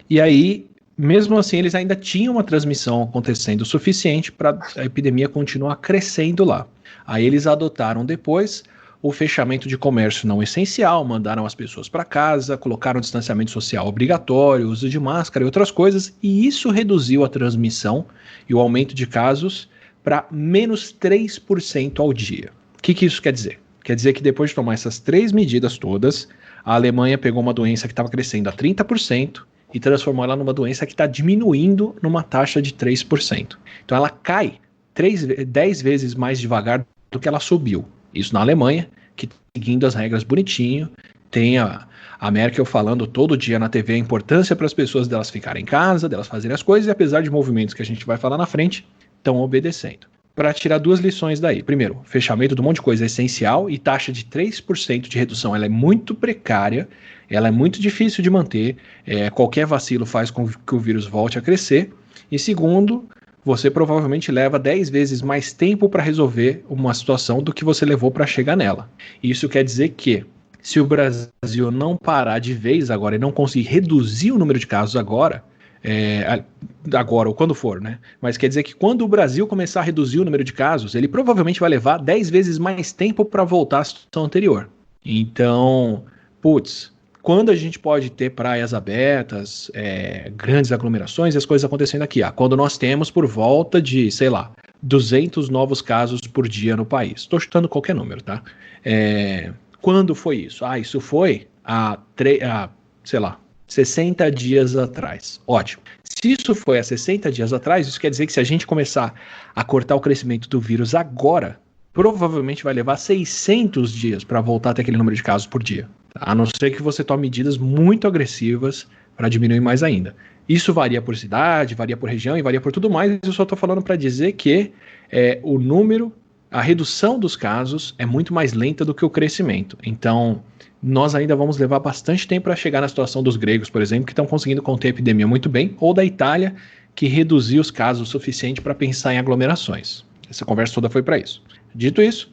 E aí, mesmo assim, eles ainda tinham uma transmissão acontecendo o suficiente para a epidemia continuar crescendo lá. Aí eles adotaram depois o fechamento de comércio não essencial, mandaram as pessoas para casa, colocaram distanciamento social obrigatório, uso de máscara e outras coisas, e isso reduziu a transmissão e o aumento de casos para menos 3% ao dia. O que isso quer dizer? Quer dizer que depois de tomar essas 3 medidas todas, a Alemanha pegou uma doença que estava crescendo a 30% e transformou ela numa doença que está diminuindo numa taxa de 3%. Então ela cai 10 vezes mais devagar do que ela subiu. Isso na Alemanha, que seguindo as regras bonitinho, tem a Merkel falando todo dia na TV a importância para as pessoas delas ficarem em casa, delas fazerem as coisas, e apesar de movimentos que a gente vai falar na frente, estão obedecendo. Para tirar 2 lições daí. Primeiro, fechamento de um monte de coisa é essencial e taxa de 3% de redução. Ela é muito precária, ela é muito difícil de manter, qualquer vacilo faz com que o vírus volte a crescer. E segundo, você provavelmente leva 10 vezes mais tempo para resolver uma situação do que você levou para chegar nela. Isso quer dizer que, se o Brasil não parar de vez agora e não conseguir reduzir o número de casos agora ou quando for, né? Mas quer dizer que quando o Brasil começar a reduzir o número de casos, ele provavelmente vai levar 10 vezes mais tempo para voltar à situação anterior. Então, quando a gente pode ter praias abertas, grandes aglomerações e as coisas acontecendo aqui? Quando nós temos por volta de, 200 novos casos por dia no país. Estou chutando qualquer número, tá? Quando foi isso? Isso foi há 60 dias atrás. Ótimo. Se isso foi há 60 dias atrás, isso quer dizer que se a gente começar a cortar o crescimento do vírus agora, provavelmente vai levar 600 dias para voltar até aquele número de casos por dia. A não ser que você tome medidas muito agressivas para diminuir mais ainda. Isso varia por cidade, varia por região e varia por tudo mais. Eu só estou falando para dizer que a redução dos casos é muito mais lenta do que o crescimento. Então, nós ainda vamos levar bastante tempo para chegar na situação dos gregos, por exemplo, que estão conseguindo conter a epidemia muito bem, ou da Itália, que reduziu os casos o suficiente para pensar em aglomerações. Essa conversa toda foi para isso. Dito isso,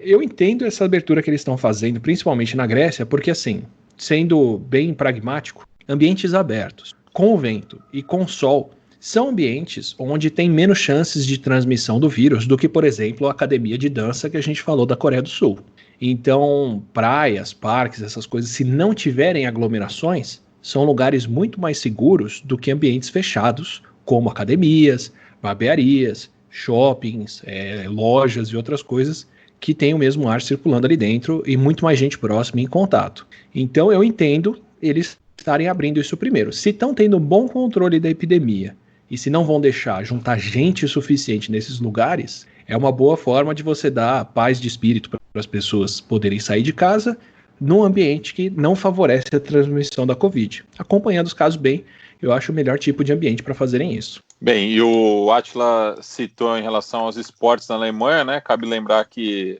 eu entendo essa abertura que eles estão fazendo, principalmente na Grécia, porque, assim, sendo bem pragmático, ambientes abertos, com vento e com sol, são ambientes onde tem menos chances de transmissão do vírus do que, por exemplo, a academia de dança que a gente falou da Coreia do Sul. Então, praias, parques, essas coisas, se não tiverem aglomerações, são lugares muito mais seguros do que ambientes fechados, como academias, barbearias, shoppings, lojas e outras coisas que têm o mesmo ar circulando ali dentro e muito mais gente próxima em contato. Então, eu entendo eles estarem abrindo isso primeiro. Se estão tendo um bom controle da epidemia e se não vão deixar juntar gente suficiente nesses lugares, é uma boa forma de você dar paz de espírito para as pessoas poderem sair de casa num ambiente que não favorece a transmissão da Covid. Acompanhando os casos bem, eu acho o melhor tipo de ambiente para fazerem isso. Bem, e o Átila citou em relação aos esportes na Alemanha, né? Cabe lembrar que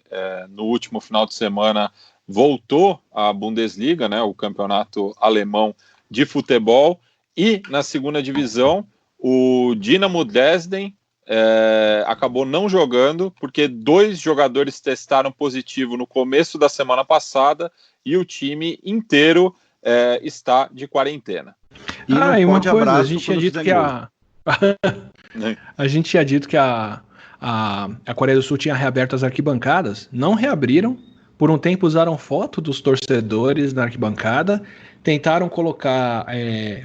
no último final de semana voltou a Bundesliga, né? O campeonato alemão de futebol, e na segunda divisão o Dynamo Dresden acabou não jogando porque 2 jogadores testaram positivo no começo da semana passada e o time inteiro está de quarentena. E uma coisa, a gente tinha dito que a gente tinha dito que a Coreia do Sul tinha reaberto as arquibancadas, não reabriram. Por um tempo usaram foto dos torcedores na arquibancada, tentaram colocar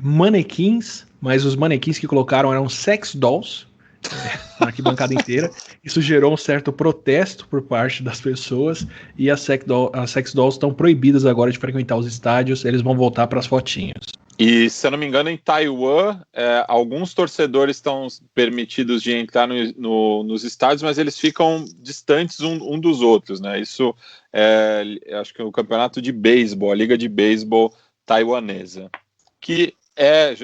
manequins, mas os manequins que colocaram eram sex dolls na arquibancada inteira. Isso gerou um certo protesto por parte das pessoas, e as sex dolls estão proibidas agora de frequentar os estádios, eles vão voltar para as fotinhas. E, se eu não me engano, em Taiwan, alguns torcedores estão permitidos de entrar nos estádios, mas eles ficam distantes um dos outros, né? Isso acho que é o campeonato de beisebol, a liga de beisebol taiwanesa, que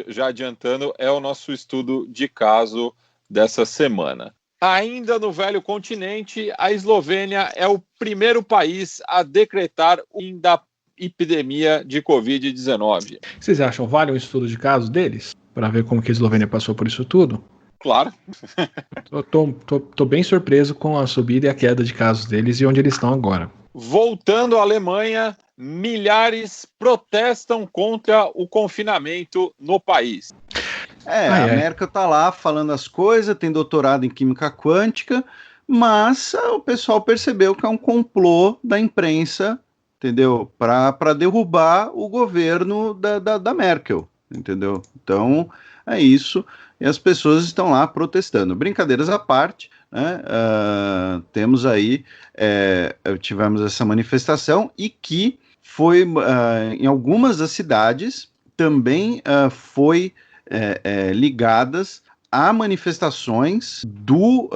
já adiantando, é o nosso estudo de caso dessa semana. Ainda no velho continente, a Eslovênia é o primeiro país a decretar o fim da epidemia de Covid-19. Vocês acham vale um estudo de caso deles? Para ver como que a Eslovênia passou por isso tudo? Claro. Tô bem surpreso com a subida e a queda de casos deles e onde eles estão agora. Voltando à Alemanha, milhares protestam contra o confinamento no país. A Merkel tá lá falando as coisas, tem doutorado em química quântica, mas o pessoal percebeu que é um complô da imprensa, entendeu? Para derrubar o governo da Merkel, entendeu? Então, é isso. E as pessoas estão lá protestando. Brincadeiras à parte, né? Temos aí, tivemos essa manifestação e que foi, em algumas das cidades, também foi ligadas a manifestações do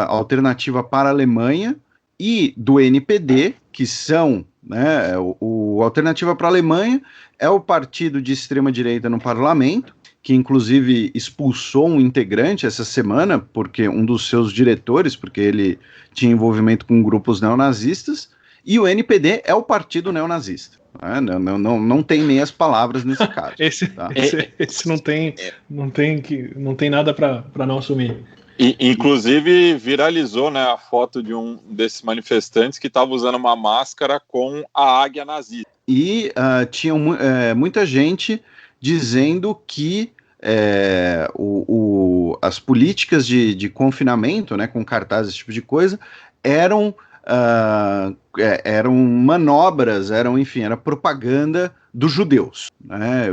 Alternativa para a Alemanha e do NPD, que são, né, o Alternativa para a Alemanha é o partido de extrema-direita no parlamento, que inclusive expulsou um integrante essa semana, porque um dos seus diretores, porque ele tinha envolvimento com grupos neonazistas, e o NPD é o partido neonazista. Não tem meias palavras nesse caso. Esse não tem nada para não assumir. Inclusive viralizou, né, a foto de um desses manifestantes que estava usando uma máscara com a águia nazista. E tinha muita gente dizendo que as políticas de confinamento, né, com cartazes, esse tipo de coisa, eram manobras, era propaganda dos judeus, né?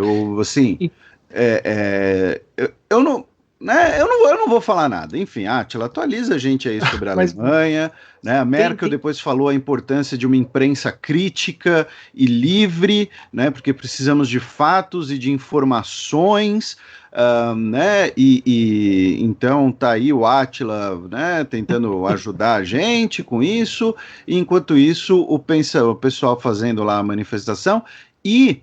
Eu não vou falar nada. Enfim, Átila, atualiza a gente aí sobre a Alemanha, né? A Merkel depois falou a importância de uma imprensa crítica e livre, né? Porque precisamos de fatos e de informações, né? E então tá aí o Átila, né? Tentando ajudar a gente com isso. E enquanto isso, o pessoal fazendo lá a manifestação e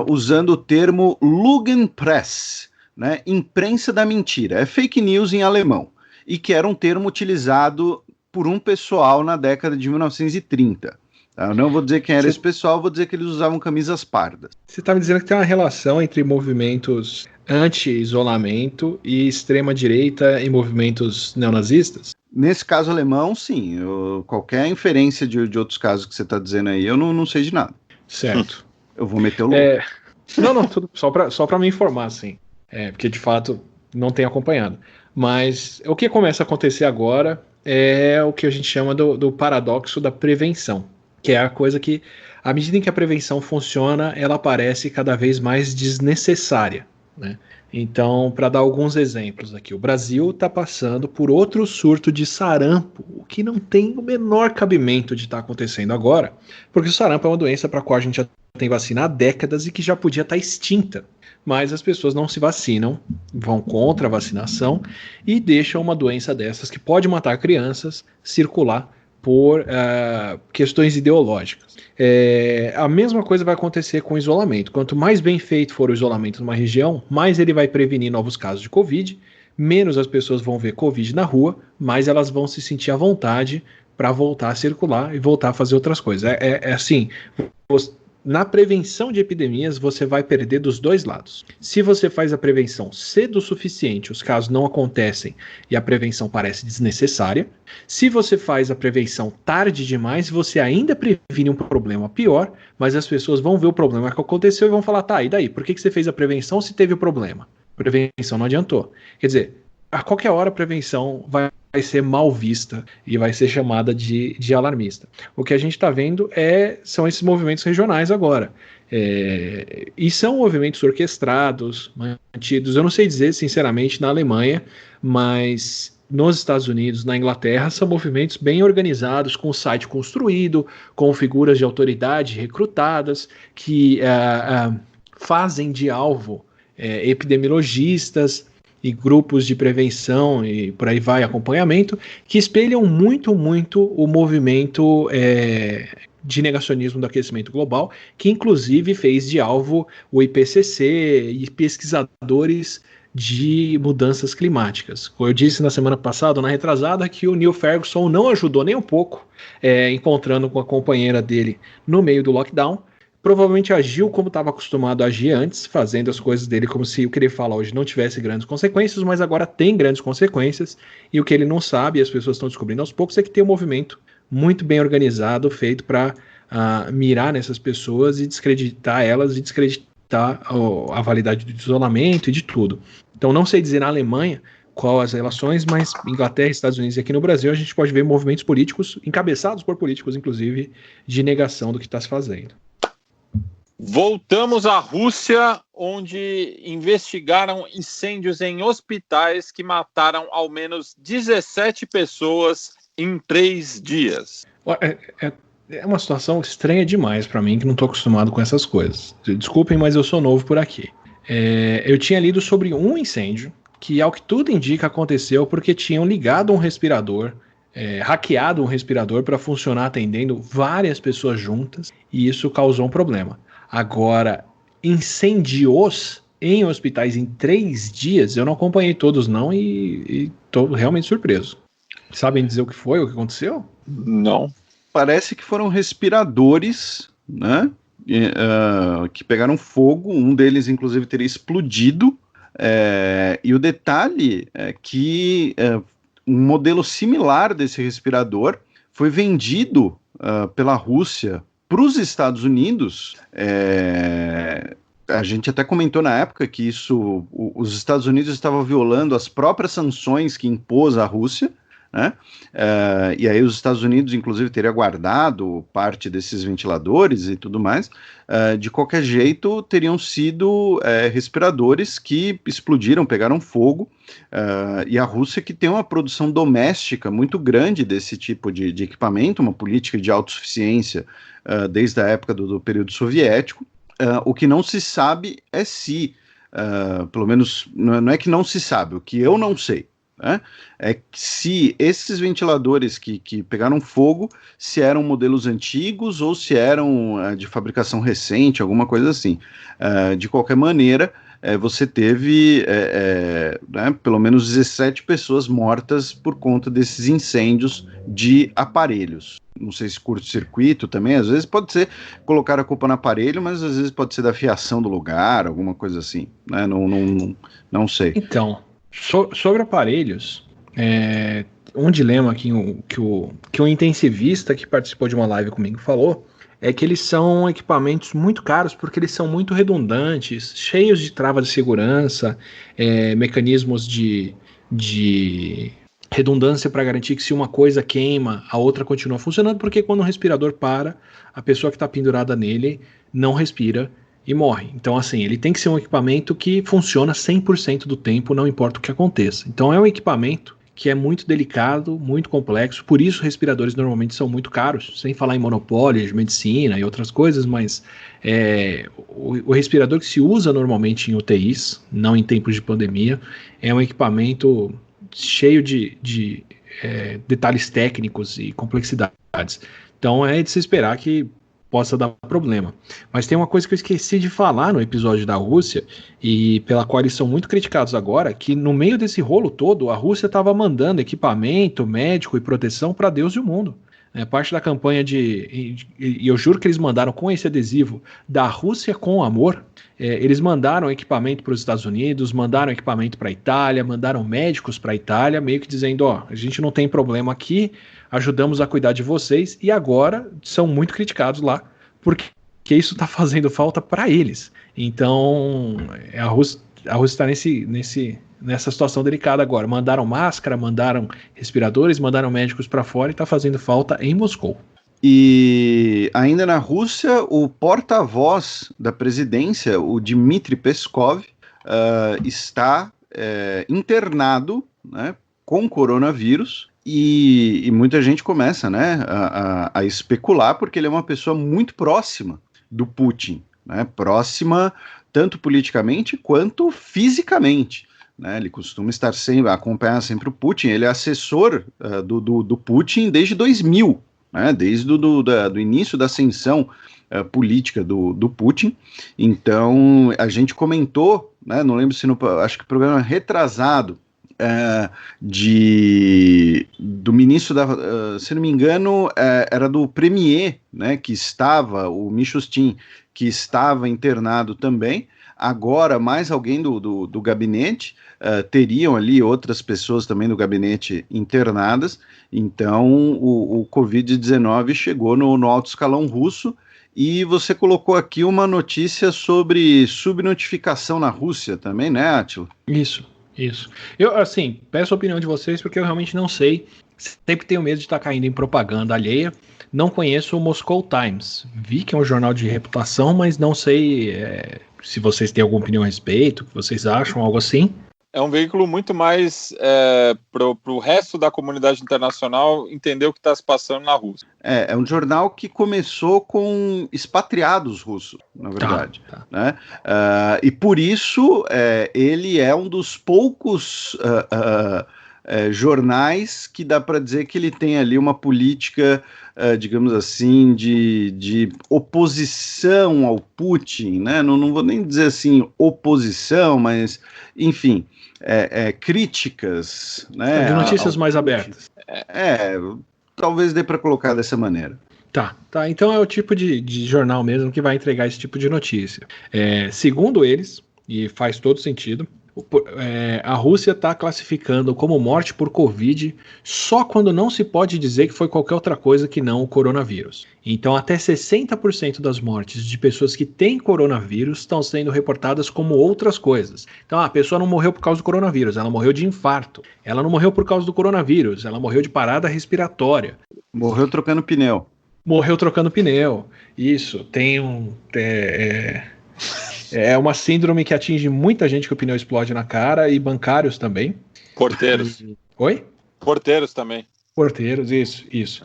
usando o termo Lügenpresse, né, imprensa da mentira, é fake news em alemão, e que era um termo utilizado por um pessoal na década de 1930. Eu não vou dizer quem era esse pessoal, vou dizer que eles usavam camisas pardas. Você está me dizendo que tem uma relação entre movimentos anti-isolamento e extrema-direita e movimentos neonazistas? Nesse caso alemão, sim. Qualquer inferência de outros casos que você está dizendo aí, eu não sei de nada. Certo. Eu vou meter o louco. Não, tudo, só para me informar, assim. Porque de fato não tenho acompanhado. Mas o que começa a acontecer agora é o que a gente chama do paradoxo da prevenção, que é a coisa que, à medida em que a prevenção funciona, ela parece cada vez mais desnecessária, né? Então, para dar alguns exemplos aqui, o Brasil está passando por outro surto de sarampo, o que não tem o menor cabimento de estar acontecendo agora, porque o sarampo é uma doença para a qual a gente já tem vacina há décadas e que já podia estar extinta. mas as pessoas não se vacinam, vão contra a vacinação e deixam uma doença dessas que pode matar crianças circular por questões ideológicas. A mesma coisa vai acontecer com o isolamento. Quanto mais bem feito for o isolamento numa região, mais ele vai prevenir novos casos de Covid, menos as pessoas vão ver Covid na rua, mais elas vão se sentir à vontade para voltar a circular e voltar a fazer outras coisas. Assim, na prevenção de epidemias, você vai perder dos dois lados. Se você faz a prevenção cedo o suficiente, os casos não acontecem e a prevenção parece desnecessária. Se você faz a prevenção tarde demais, você ainda previne um problema pior, mas as pessoas vão ver o problema que aconteceu e vão falar, tá, e daí? Por que você fez a prevenção se teve o problema? Prevenção não adiantou. Quer dizer, a qualquer hora a prevenção vai ser mal vista e vai ser chamada de alarmista. O que a gente está vendo são esses movimentos regionais agora. E são movimentos orquestrados, mantidos, eu não sei dizer sinceramente na Alemanha, mas nos Estados Unidos, na Inglaterra, são movimentos bem organizados, com o site construído, com figuras de autoridade recrutadas, que fazem de alvo epidemiologistas e grupos de prevenção e por aí vai, acompanhamento, que espelham muito, muito o movimento de negacionismo do aquecimento global, que inclusive fez de alvo o IPCC e pesquisadores de mudanças climáticas. Como eu disse na semana passada, na retrasada, que o Neil Ferguson não ajudou nem um pouco, encontrando com a companheira dele no meio do lockdown. Provavelmente agiu como estava acostumado a agir antes, fazendo as coisas dele como se o que ele fala hoje não tivesse grandes consequências, mas agora tem grandes consequências, e o que ele não sabe, e as pessoas estão descobrindo aos poucos, é que tem um movimento muito bem organizado, feito para mirar nessas pessoas e descreditar elas, e descreditar a validade do isolamento e de tudo. Então não sei dizer na Alemanha qual as relações, mas Inglaterra, Estados Unidos e aqui no Brasil a gente pode ver movimentos políticos, encabeçados por políticos inclusive, de negação do que está se fazendo. Voltamos à Rússia, onde investigaram incêndios em hospitais que mataram ao menos 17 pessoas em 3 dias. É uma situação estranha demais para mim, que não estou acostumado com essas coisas. Desculpem, mas eu sou novo por aqui. Eu tinha lido sobre um incêndio que, ao que tudo indica, aconteceu porque tinham ligado um respirador, hackeado um respirador para funcionar atendendo várias pessoas juntas, e isso causou um problema. Agora, incendios em hospitais em 3 dias, eu não acompanhei todos não e estou realmente surpreso. Sabem dizer o que foi, o que aconteceu? Não. Parece que foram respiradores, né, que pegaram fogo, um deles inclusive teria explodido, e o detalhe é que um modelo similar desse respirador foi vendido pela Rússia para os Estados Unidos. A gente até comentou na época que os Estados Unidos estavam violando as próprias sanções que impôs a Rússia, né? E aí os Estados Unidos, inclusive, teria guardado parte desses ventiladores e tudo mais. De qualquer jeito, teriam sido respiradores que explodiram, pegaram fogo, e a Rússia, que tem uma produção doméstica muito grande desse tipo de equipamento, uma política de autossuficiência desde a época do período soviético. O que não se sabe é se, pelo menos, não é que não se sabe, o que eu não sei, é que se esses ventiladores que pegaram fogo, se eram modelos antigos ou se eram de fabricação recente, alguma coisa assim. De qualquer maneira, você teve pelo menos 17 pessoas mortas por conta desses incêndios de aparelhos. Não sei se curto-circuito também, às vezes pode ser colocar a culpa no aparelho, mas às vezes pode ser da fiação do lugar, alguma coisa assim, né? Não sei. Então, sobre aparelhos, um dilema que o intensivista que participou de uma live comigo falou é que eles são equipamentos muito caros porque eles são muito redundantes, cheios de trava de segurança, mecanismos de redundância para garantir que se uma coisa queima, a outra continua funcionando, porque quando o respirador para, a pessoa que está pendurada nele não respira e morre. Então, assim, ele tem que ser um equipamento que funciona 100% do tempo, não importa o que aconteça. Então, é um equipamento que é muito delicado, muito complexo, por isso respiradores normalmente são muito caros, sem falar em monopólio de medicina e outras coisas, mas o respirador que se usa normalmente em UTIs, não em tempos de pandemia, é um equipamento cheio de detalhes técnicos e complexidades. Então é de se esperar que possa dar problema. Mas tem uma coisa que eu esqueci de falar no episódio da Rússia, e pela qual eles são muito criticados agora, que no meio desse rolo todo, a Rússia estava mandando equipamento, médico e proteção para Deus e o mundo. Parte da campanha e eu juro que eles mandaram com esse adesivo da Rússia com amor, eles mandaram equipamento para os Estados Unidos, mandaram equipamento para a Itália, mandaram médicos para a Itália, meio que dizendo, a gente não tem problema aqui, ajudamos a cuidar de vocês, e agora são muito criticados lá, porque isso está fazendo falta para eles. Então, a Rússia está nessa situação delicada agora. Mandaram máscara, mandaram respiradores, mandaram médicos para fora e está fazendo falta em Moscou. E ainda na Rússia, o porta-voz da presidência, o Dmitry Peskov, está internado, né, com coronavírus. E muita gente começa, né, a especular, porque ele é uma pessoa muito próxima do Putin, né, próxima tanto politicamente quanto fisicamente, né, ele costuma acompanhar sempre o Putin, ele é assessor do Putin desde 2000, né, desde do início da ascensão política do Putin. Então a gente comentou, né, não lembro se acho que o programa retrasado, do ministro se não me engano, era do premier, né, que estava, o Mishustin, que estava internado também. Agora mais alguém do gabinete, teriam ali outras pessoas também do gabinete internadas. Então o Covid-19 chegou no alto escalão russo. E você colocou aqui uma notícia sobre subnotificação na Rússia também, né, Átila? Isso. Eu, assim, peço a opinião de vocês porque eu realmente não sei. Sempre tenho medo de estar caindo em propaganda alheia. Não conheço o Moscow Times. Vi que é um jornal de reputação, mas não sei se vocês têm alguma opinião a respeito, o que vocês acham, algo assim. É um veículo muito mais para o resto da comunidade internacional entender o que está se passando na Rússia. É um jornal que começou com expatriados russos, na verdade. Tá. Né? E por isso ele é um dos poucos jornais que dá para dizer que ele tem ali uma política, digamos assim, de oposição ao Putin, né? Não vou nem dizer assim oposição, mas, enfim, críticas, né? De notícias mais abertas. Talvez dê para colocar dessa maneira. Tá. Então é o tipo de jornal mesmo que vai entregar esse tipo de notícia. Segundo eles, e faz todo sentido, a Rússia está classificando como morte por Covid só quando não se pode dizer que foi qualquer outra coisa que não o coronavírus. Então até 60% das mortes de pessoas que têm coronavírus estão sendo reportadas como outras coisas. Então a pessoa não morreu por causa do coronavírus, ela morreu de infarto. Ela não morreu por causa do coronavírus, ela morreu de parada respiratória. Morreu trocando pneu. Isso, tem é uma síndrome que atinge muita gente, que o pneu explode na cara, e bancários também. Porteiros. Oi? Porteiros também. Porteiros, isso.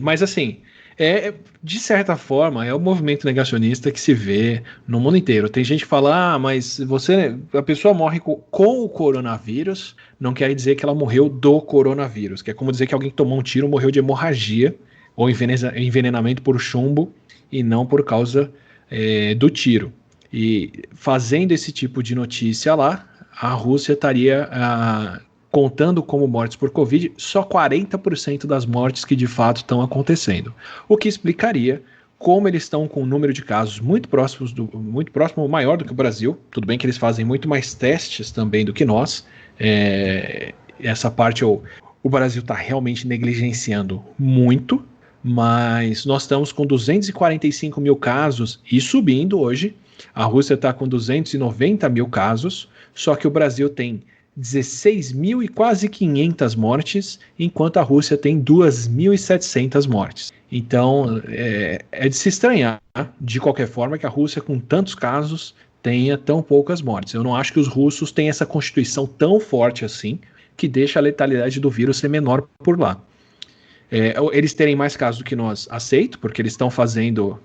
Mas assim, de certa forma, é o movimento negacionista que se vê no mundo inteiro. Tem gente que fala, mas a pessoa morre com o coronavírus, não quer dizer que ela morreu do coronavírus, que é como dizer que alguém que tomou um tiro morreu de hemorragia, ou envenenamento por chumbo, e não por causa do tiro. E fazendo esse tipo de notícia lá, a Rússia estaria contando como mortes por Covid só 40% das mortes que de fato estão acontecendo. O que explicaria como eles estão com um número de casos muito próximo, maior do que o Brasil. Tudo bem que eles fazem muito mais testes também do que nós. Essa parte o Brasil está realmente negligenciando muito, mas nós estamos com 245 mil casos e subindo hoje. A Rússia está com 290 mil casos, só que o Brasil tem 16 mil e quase 500 mortes, enquanto a Rússia tem 2.700 mortes. Então, é de se estranhar, de qualquer forma, que a Rússia, com tantos casos, tenha tão poucas mortes. Eu não acho que os russos têm essa constituição tão forte assim, que deixa a letalidade do vírus ser menor por lá. Eles terem mais casos do que nós, aceito, porque eles estão fazendo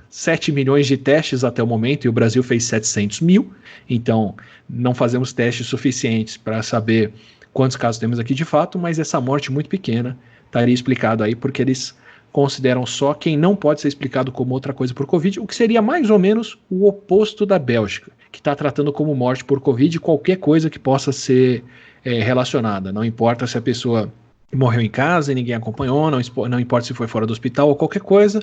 7 milhões de testes até o momento, e o Brasil fez 700 mil, então não fazemos testes suficientes para saber quantos casos temos aqui de fato, mas essa morte muito pequena estaria explicado aí, porque eles consideram só quem não pode ser explicado como outra coisa por Covid, o que seria mais ou menos o oposto da Bélgica, que está tratando como morte por Covid qualquer coisa que possa ser relacionada, não importa se a pessoa morreu em casa e ninguém acompanhou, não importa se foi fora do hospital ou qualquer coisa,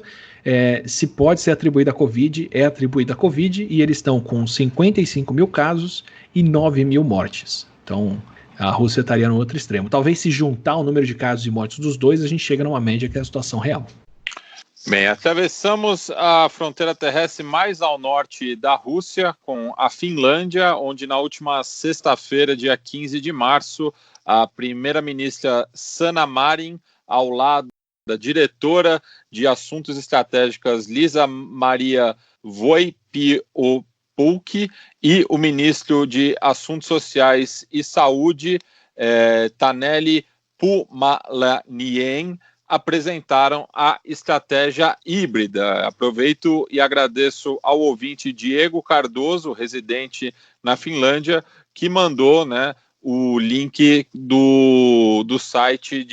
se pode ser atribuída a Covid, é atribuída a Covid, e eles estão com 55 mil casos e 9 mil mortes. Então, a Rússia estaria no outro extremo. Talvez se juntar o número de casos e mortes dos dois, a gente chega numa média que é a situação real. Bem, atravessamos a fronteira terrestre mais ao norte da Rússia, com a Finlândia, onde na última sexta-feira, dia 15 de março, a primeira-ministra Sanna Marin, ao lado da diretora de Assuntos Estratégicos Liisa-Maria Voipio-Pulkki e o ministro de Assuntos Sociais e Saúde, Taneli Pumalanien, apresentaram a estratégia híbrida. Aproveito e agradeço ao ouvinte Diego Cardoso, residente na Finlândia, que mandou, o link do site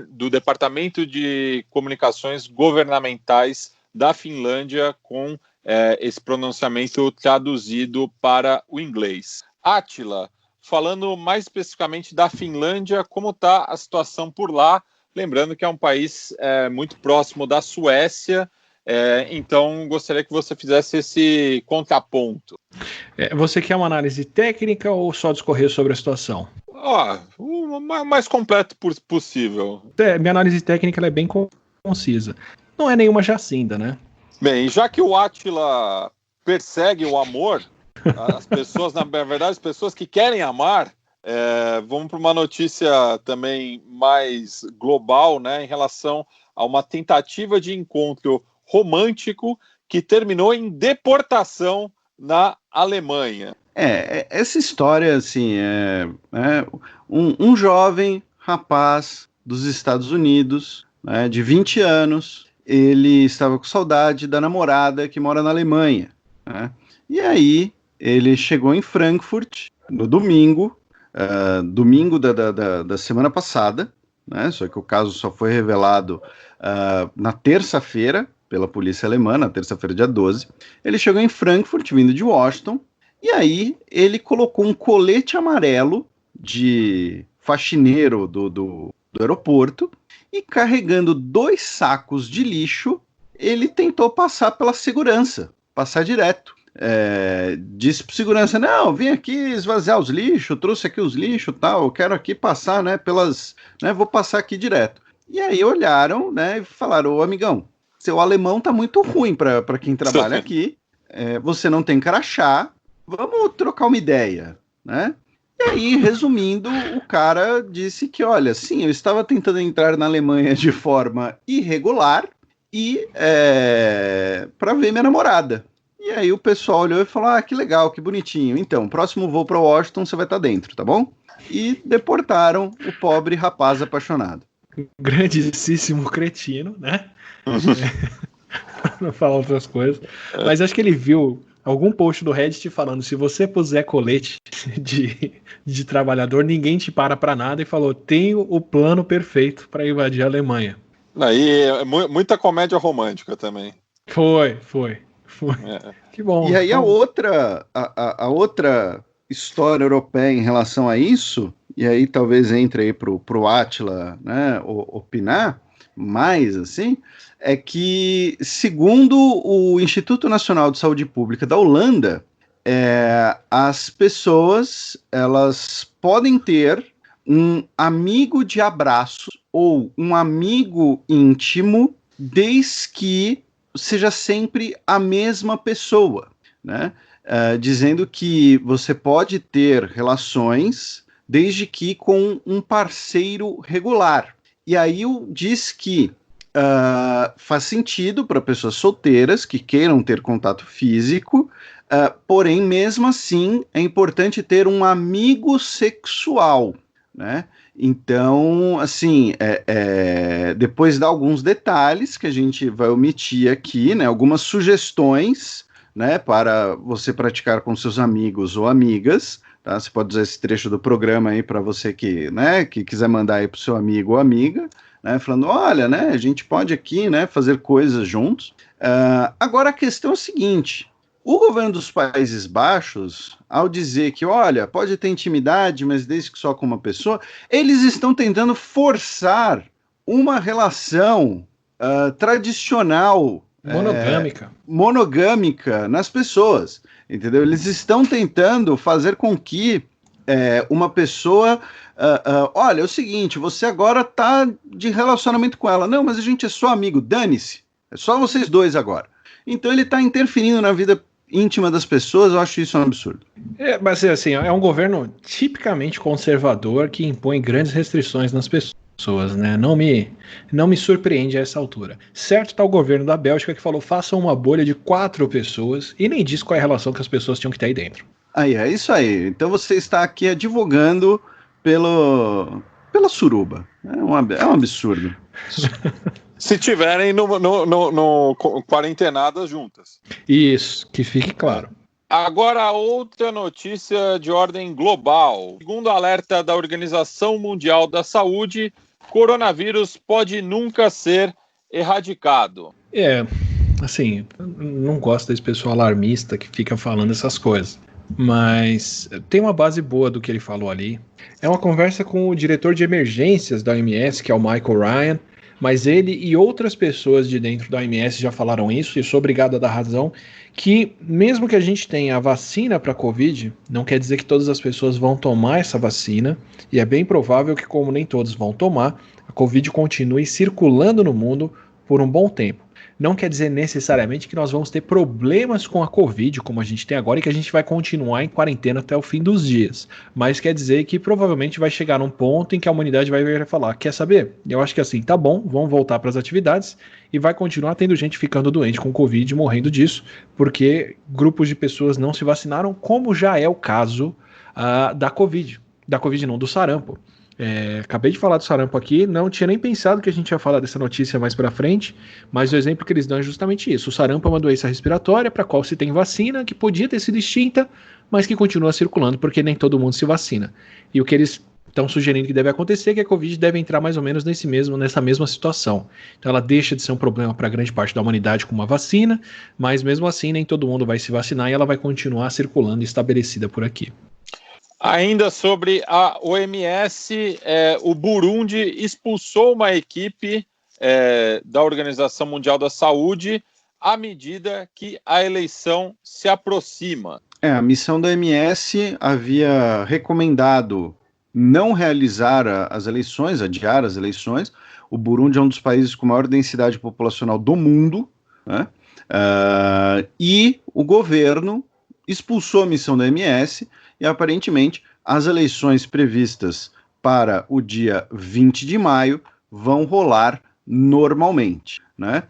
do Departamento de Comunicações Governamentais da Finlândia, com esse pronunciamento traduzido para o inglês. Átila, falando mais especificamente da Finlândia, como está a situação por lá? Lembrando que é um país muito próximo da Suécia, então gostaria que você fizesse esse contraponto. Você quer uma análise técnica ou só discorrer sobre a situação? O mais completo possível. Minha análise técnica é bem concisa. Não é nenhuma jacinda, né? Bem, já que o Átila persegue o amor, as pessoas, na verdade, as pessoas que querem amar, vamos para uma notícia também mais global, em relação a uma tentativa de encontro romântico que terminou em deportação na Alemanha. Essa história, assim, um jovem rapaz dos Estados Unidos, de 20 anos, ele estava com saudade da namorada que mora na Alemanha, e aí ele chegou em Frankfurt no domingo da semana passada, só que o caso só foi revelado na terça-feira pela polícia alemã, na terça-feira, dia 12. Ele chegou em Frankfurt, vindo de Washington, e aí ele colocou um colete amarelo de faxineiro do aeroporto, e carregando 2 sacos de lixo, ele tentou passar pela segurança, passar direto. Disse para segurança, não, vim aqui esvaziar os lixos, trouxe aqui os lixos, tal, eu quero aqui passar, vou passar aqui direto. E aí olharam, e falaram, ô amigão, seu alemão tá muito ruim para quem trabalha aqui, você não tem crachá, vamos trocar uma ideia, E aí, resumindo, o cara disse que, olha, sim, eu estava tentando entrar na Alemanha de forma irregular e para ver minha namorada. E aí o pessoal olhou e falou, que legal, que bonitinho. Então, próximo voo para Washington, você vai estar dentro, tá bom? E deportaram o pobre rapaz apaixonado. Grandíssimo cretino, Não falar outras coisas. Mas acho que ele viu algum post do Reddit falando, se você puser colete de trabalhador, ninguém te para nada, e falou, tenho o plano perfeito para invadir a Alemanha. Aí muita comédia romântica também. Foi. Que bom. E aí a outra história europeia em relação a isso, e aí talvez entre aí pro Átila, opinar mais, assim, é que, segundo o Instituto Nacional de Saúde Pública da Holanda, as pessoas, elas podem ter um amigo de abraço ou um amigo íntimo, desde que seja sempre a mesma pessoa, dizendo que você pode ter relações desde que com um parceiro regular. E aí diz que faz sentido para pessoas solteiras que queiram ter contato físico, porém, mesmo assim, é importante ter um amigo sexual. né? Então, assim, depois dá alguns detalhes que a gente vai omitir aqui, né? Algumas sugestões, né, para você praticar com seus amigos ou amigas, tá? Você pode usar esse trecho do programa aí para você que, né, que quiser mandar aí para o seu amigo ou amiga, né, falando, olha, né, a gente pode aqui, né, fazer coisas juntos. Agora a questão é a seguinte: o governo dos Países Baixos, ao dizer que, olha, pode ter intimidade, mas desde que só com uma pessoa, eles estão tentando forçar uma relação tradicional, monogâmica nas pessoas, entendeu? Eles estão tentando fazer com que uma pessoa, olha, é o seguinte, você agora tá de relacionamento com ela. Não, mas a gente é só amigo, dane-se, é só vocês dois agora. Então ele está interferindo na vida íntima das pessoas. Eu acho isso um absurdo. Mas assim, é um governo tipicamente conservador que impõe grandes restrições nas pessoas, né? Não me surpreende a essa altura. Certo tá o governo da Bélgica que falou, façam uma bolha de 4 pessoas e nem diz qual é a relação que as pessoas tinham que ter aí dentro. Aí, é isso aí. Então você está aqui advogando pela suruba. É um absurdo. Se tiverem no quarentenadas juntas. Isso, que fique claro. Agora, outra notícia de ordem global. Segundo alerta da Organização Mundial da Saúde, coronavírus pode nunca ser erradicado. Assim, não gosto desse pessoal alarmista que fica falando essas coisas. Mas tem uma base boa do que ele falou ali. É uma conversa com o diretor de emergências da OMS, que é o Michael Ryan. Mas ele e outras pessoas de dentro da OMS já falaram isso, e sou obrigado a dar razão, que mesmo que a gente tenha a vacina para a Covid, não quer dizer que todas as pessoas vão tomar essa vacina, e é bem provável que, como nem todos vão tomar, a Covid continue circulando no mundo por um bom tempo. Não quer dizer necessariamente que nós vamos ter problemas com a Covid, como a gente tem agora, e que a gente vai continuar em quarentena até o fim dos dias. Mas quer dizer que provavelmente vai chegar num ponto em que a humanidade vai vir falar, quer saber? Eu acho que assim, tá bom, vamos voltar para as atividades, e vai continuar tendo gente ficando doente com Covid, morrendo disso, porque grupos de pessoas não se vacinaram, como já é o caso da Covid. Da Covid não, do sarampo. Acabei de falar do sarampo aqui, não tinha nem pensado que a gente ia falar dessa notícia mais pra frente, mas o exemplo que eles dão é justamente isso. O sarampo é uma doença respiratória para a qual se tem vacina, que podia ter sido extinta, mas que continua circulando porque nem todo mundo se vacina. E o que eles estão sugerindo que deve acontecer é que a Covid deve entrar mais ou menos nessa mesma situação. Então ela deixa de ser um problema para grande parte da humanidade com uma vacina, mas mesmo assim nem todo mundo vai se vacinar e ela vai continuar circulando e estabelecida por aqui. Ainda sobre a OMS, o Burundi expulsou uma equipe da Organização Mundial da Saúde à medida que a eleição se aproxima. A missão da OMS havia recomendado não realizar as eleições, adiar as eleições. O Burundi é um dos países com maior densidade populacional do mundo, né? E o governo expulsou a missão da OMS. E, aparentemente, as eleições previstas para o dia 20 de maio vão rolar normalmente, né?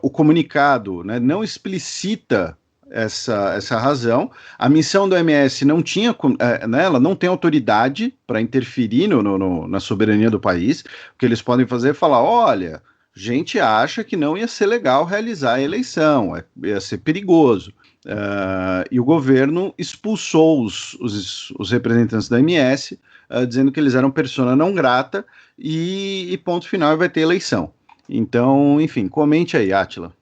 O comunicado, né, não explicita essa razão. A missão da OMS não tinha, né, ela não tem autoridade para interferir na soberania do país. O que eles podem fazer é falar, olha, a gente acha que não ia ser legal realizar a eleição, ia ser perigoso. E o governo expulsou os representantes da OMS, dizendo que eles eram persona não grata, e ponto final, vai ter eleição. Então, enfim, comente aí, Átila.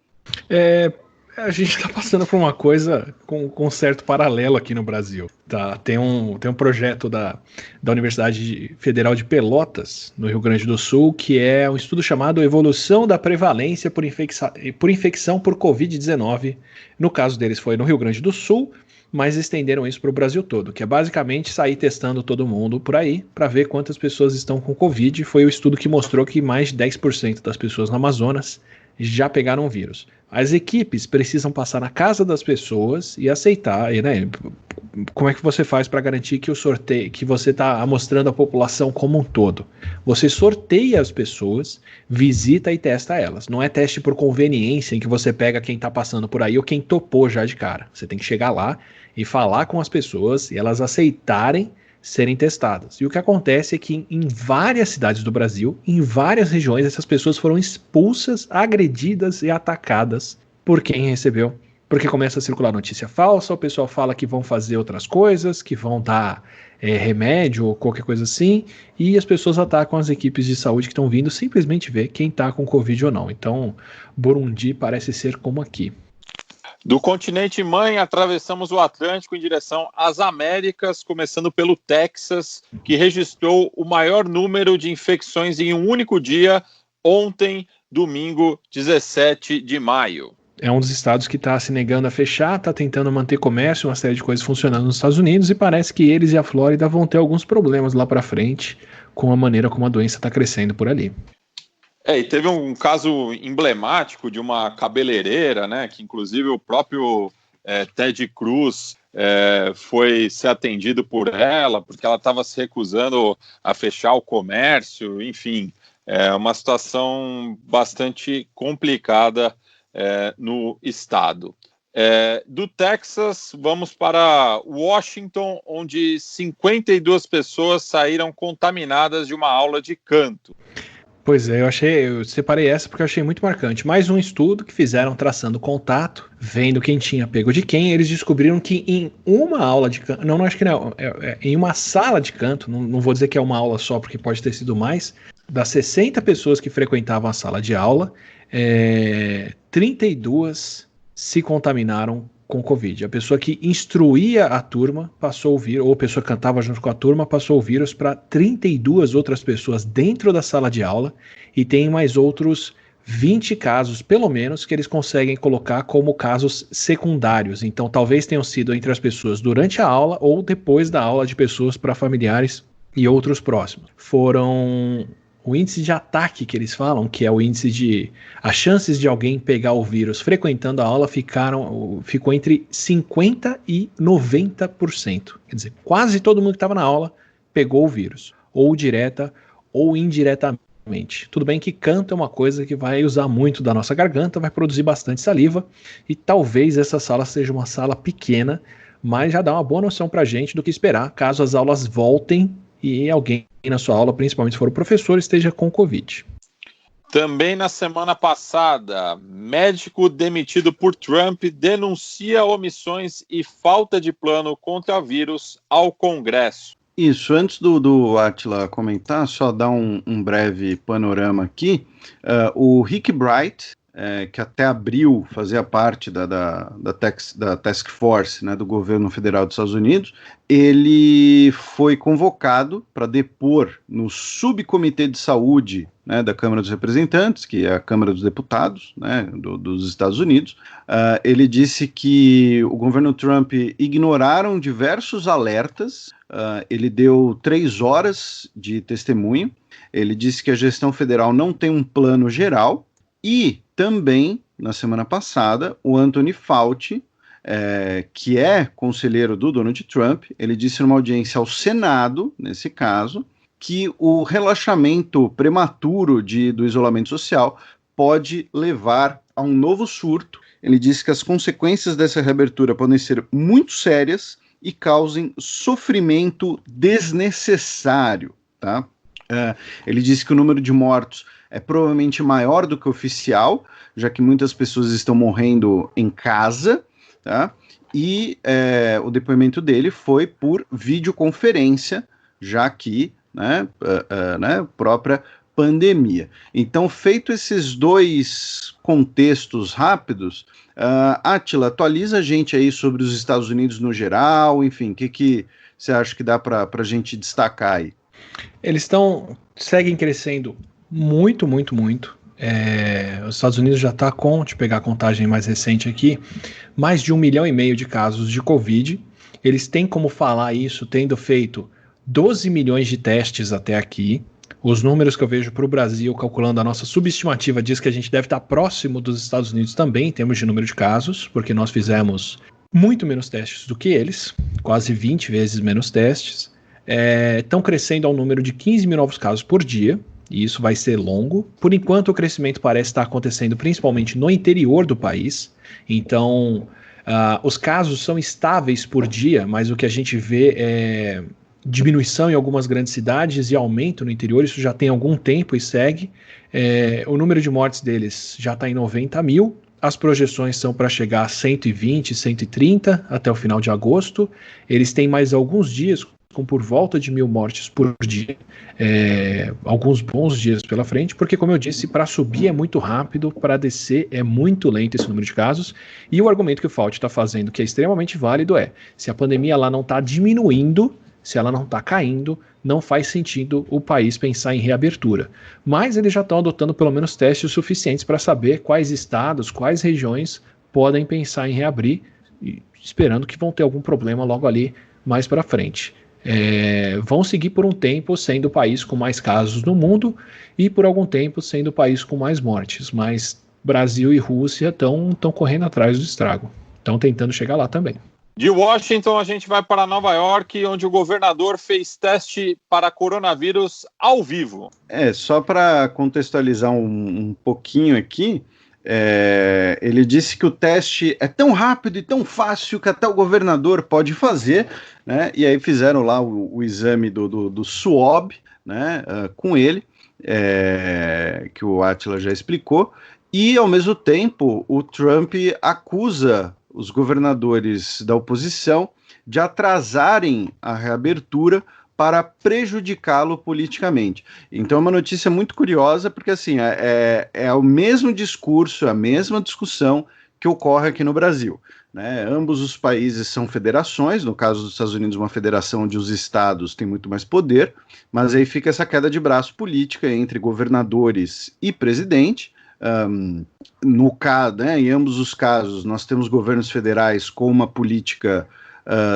A gente está passando por uma coisa com certo paralelo aqui no Brasil. Tá? Tem um projeto da Universidade Federal de Pelotas, no Rio Grande do Sul, que é um estudo chamado Evolução da Prevalência por Infecção por Covid-19. No caso deles foi no Rio Grande do Sul, mas estenderam isso para o Brasil todo, que é basicamente sair testando todo mundo por aí para ver quantas pessoas estão com Covid. Foi o estudo que mostrou que mais de 10% das pessoas no Amazonas já pegaram o vírus. As equipes precisam passar na casa das pessoas e aceitar, né? Como é que você faz para garantir que o sorteio, que você está amostrando a população como um todo? Você sorteia as pessoas, visita e testa elas. Não é teste por conveniência em que você pega quem está passando por aí ou quem topou já de cara. Você tem que chegar lá e falar com as pessoas e elas aceitarem serem testadas. E o que acontece é que em várias cidades do Brasil, em várias regiões, essas pessoas foram expulsas, agredidas e atacadas por quem recebeu. Porque começa a circular notícia falsa, o pessoal fala que vão fazer outras coisas, que vão dar remédio ou qualquer coisa assim, e as pessoas atacam as equipes de saúde que estão vindo simplesmente ver quem está com Covid ou não. Então, Burundi parece ser como aqui. Do continente mãe, atravessamos o Atlântico em direção às Américas, começando pelo Texas, que registrou o maior número de infecções em um único dia, ontem, domingo, 17 de maio. É um dos estados que está se negando a fechar, está tentando manter comércio, uma série de coisas funcionando nos Estados Unidos, e parece que eles e a Flórida vão ter alguns problemas lá para frente com a maneira como a doença está crescendo por ali. E teve um caso emblemático de uma cabeleireira, né, que inclusive o próprio Ted Cruz foi ser atendido por ela, porque ela estava se recusando a fechar o comércio, enfim, é uma situação bastante complicada no estado. Do Texas, vamos para Washington, onde 52 pessoas saíram contaminadas de uma aula de canto. Pois é, eu separei essa porque eu achei muito marcante. Mais um estudo que fizeram traçando contato, vendo quem tinha pego de quem. Eles descobriram que em uma aula de canto, não acho que não, em uma sala de canto, não vou dizer que é uma aula só porque pode ter sido mais, das 60 pessoas que frequentavam a sala de aula, 32 se contaminaram com Covid. A pessoa que instruía a turma passou o vírus, ou a pessoa que cantava junto com a turma passou o vírus para 32 outras pessoas dentro da sala de aula, e tem mais outros 20 casos, pelo menos, que eles conseguem colocar como casos secundários. Então, talvez tenham sido entre as pessoas durante a aula ou depois da aula de pessoas para familiares e outros próximos. Foram o índice de ataque que eles falam, que é o índice de... as chances de alguém pegar o vírus frequentando a aula ficou entre 50% e 90%. Quer dizer, quase todo mundo que estava na aula pegou o vírus, ou direta ou indiretamente. Tudo bem que canto é uma coisa que vai usar muito da nossa garganta, vai produzir bastante saliva, e talvez essa sala seja uma sala pequena, mas já dá uma boa noção pra gente do que esperar caso as aulas voltem e alguém na sua aula, principalmente se for o professor, esteja com Covid. Também na semana passada, médico demitido por Trump denuncia omissões e falta de plano contra o vírus ao Congresso. Isso, antes do Átila comentar, só dar um breve panorama aqui. O Rick Bright, que até abril fazia parte da Task Force, né, do governo federal dos Estados Unidos, ele foi convocado para depor no subcomitê de saúde, né, da Câmara dos Representantes, que é a Câmara dos Deputados, né, dos Estados Unidos. Ele disse que o governo Trump ignoraram diversos alertas. Ele deu 3 horas de testemunho. Ele disse que a gestão federal não tem um plano geral. E também, na semana passada, o Anthony Fauci, que é conselheiro do Donald Trump, ele disse numa audiência ao Senado, nesse caso, que o relaxamento prematuro do isolamento social pode levar a um novo surto. Ele disse que as consequências dessa reabertura podem ser muito sérias e causem sofrimento desnecessário, tá? Ele disse que o número de mortos é provavelmente maior do que o oficial, já que muitas pessoas estão morrendo em casa, tá? E o depoimento dele foi por videoconferência, já que, própria pandemia. Então, feito esses dois contextos rápidos, Átila, atualiza a gente aí sobre os Estados Unidos no geral, enfim, o que você acha que dá para a gente destacar aí? Eles seguem crescendo muito, muito, muito. Os Estados Unidos já está deixa eu pegar a contagem mais recente aqui, mais de 1,5 milhão de casos de Covid. Eles têm como falar isso, tendo feito 12 milhões de testes até aqui. Os números que eu vejo para o Brasil, calculando a nossa subestimativa, diz que a gente deve estar próximo dos Estados Unidos também, em termos de número de casos, porque nós fizemos muito menos testes do que eles, quase 20 vezes menos testes. Estão crescendo ao número de 15 mil novos casos por dia, e isso vai ser longo. Por enquanto, o crescimento parece estar acontecendo principalmente no interior do país. Então, os casos são estáveis por dia, mas o que a gente vê diminuição em algumas grandes cidades e aumento no interior, isso já tem algum tempo e segue. O número de mortes deles já está em 90 mil, as projeções são para chegar a 120, 130 até o final de agosto. Eles têm mais alguns dias com por volta de 1.000 mortes por dia, alguns bons dias pela frente, porque, como eu disse, para subir é muito rápido, para descer é muito lento esse número de casos, e o argumento que o Fauci está fazendo, que é extremamente válido, se a pandemia lá não está diminuindo, se ela não está caindo, não faz sentido o país pensar em reabertura. Mas eles já estão adotando pelo menos testes suficientes para saber quais estados, quais regiões podem pensar em reabrir, esperando que vão ter algum problema logo ali mais para frente. Vão seguir por um tempo sendo o país com mais casos no mundo e por algum tempo sendo o país com mais mortes, mas Brasil e Rússia estão correndo atrás do estrago, estão tentando chegar lá também. De Washington a gente vai para Nova York, onde o governador fez teste para coronavírus ao vivo. Só para contextualizar um pouquinho aqui, ele disse que o teste é tão rápido e tão fácil que até o governador pode fazer, né? E aí fizeram lá o exame do swab, né, com ele, que o Átila já explicou, e ao mesmo tempo o Trump acusa os governadores da oposição de atrasarem a reabertura para prejudicá-lo politicamente. Então é uma notícia muito curiosa, porque assim, é o mesmo discurso, a mesma discussão que ocorre aqui no Brasil, né? Ambos os países são federações, no caso dos Estados Unidos, uma federação onde os estados têm muito mais poder, mas aí fica essa queda de braço política entre governadores e presidente. No caso, né, em ambos os casos, nós temos governos federais com uma política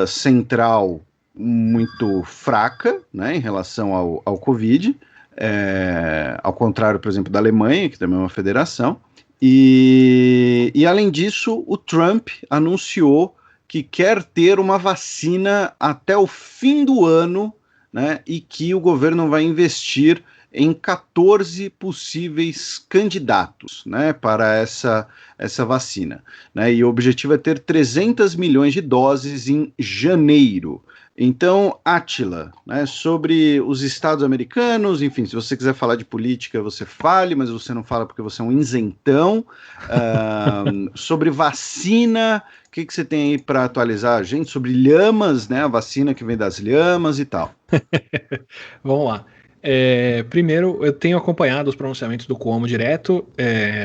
central muito fraca, né, em relação ao Covid, ao contrário, por exemplo, da Alemanha, que também é uma federação. E além disso, o Trump anunciou que quer ter uma vacina até o fim do ano, né, e que o governo vai investir em 14 possíveis candidatos, né, para essa vacina, né, e o objetivo é ter 300 milhões de doses em janeiro. Então, Átila, né, sobre os estados americanos, enfim, se você quiser falar de política, você fale, mas você não fala porque você é um isentão. Sobre vacina, o que você tem aí para atualizar a gente? Sobre lhamas, né, a vacina que vem das lhamas e tal. Vamos lá. Primeiro, eu tenho acompanhado os pronunciamentos do Cuomo direto,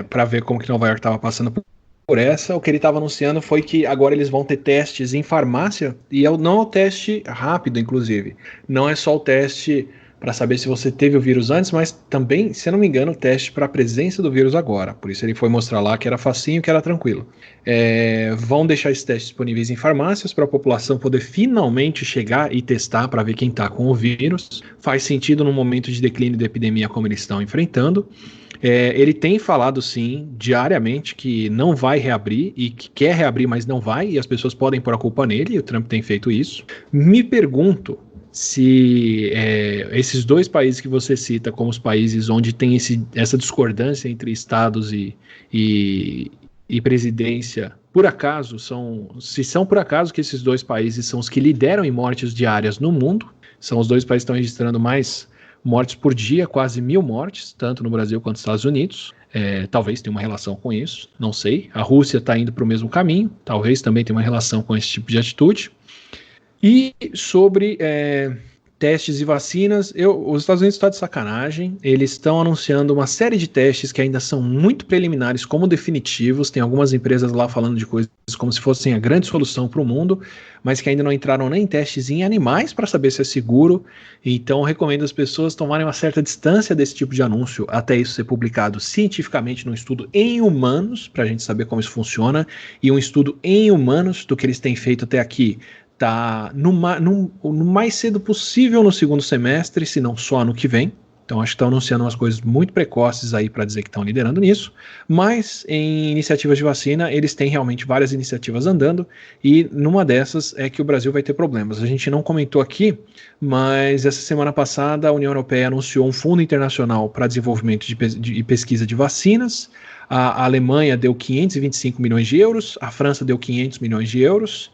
para ver como que Nova York estava passando por essa. O que ele estava anunciando foi que agora eles vão ter testes em farmácia, e não é o teste rápido, inclusive. Não é só o teste para saber se você teve o vírus antes, mas também, se eu não me engano, o teste para a presença do vírus agora. Por isso ele foi mostrar lá que era facinho, que era tranquilo. Vão deixar esses testes disponíveis em farmácias para a população poder finalmente chegar e testar para ver quem está com o vírus. Faz sentido no momento de declínio da epidemia como eles estão enfrentando. Ele tem falado sim, diariamente, que não vai reabrir e que quer reabrir, mas não vai, e as pessoas podem pôr a culpa nele, e o Trump tem feito isso. Me pergunto se esses dois países que você cita como os países onde tem essa discordância entre estados e presidência, por acaso, se são por acaso que esses dois países são os que lideram em mortes diárias no mundo, são os dois países que estão registrando mais mortes por dia, quase 1.000 mortes, tanto no Brasil quanto nos Estados Unidos. Talvez tenha uma relação com isso, não sei. A Rússia está indo para o mesmo caminho, talvez também tenha uma relação com esse tipo de atitude. E sobre testes e vacinas, os Estados Unidos estão de sacanagem. Eles estão anunciando uma série de testes que ainda são muito preliminares como definitivos. Tem algumas empresas lá falando de coisas como se fossem a grande solução para o mundo, mas que ainda não entraram nem em testes em animais para saber se é seguro. Então recomendo as pessoas tomarem uma certa distância desse tipo de anúncio até isso ser publicado cientificamente num estudo em humanos, para a gente saber como isso funciona. E um estudo em humanos do que eles têm feito até aqui está no mais cedo possível no segundo semestre, se não só ano que vem. Então acho que estão anunciando umas coisas muito precoces aí para dizer que estão liderando nisso, mas em iniciativas de vacina eles têm realmente várias iniciativas andando, e numa dessas é que o Brasil vai ter problemas. A gente não comentou aqui, mas essa semana passada a União Europeia anunciou um fundo internacional para desenvolvimento e pesquisa de vacinas. A Alemanha deu 525 milhões de euros, a França deu 500 milhões de euros,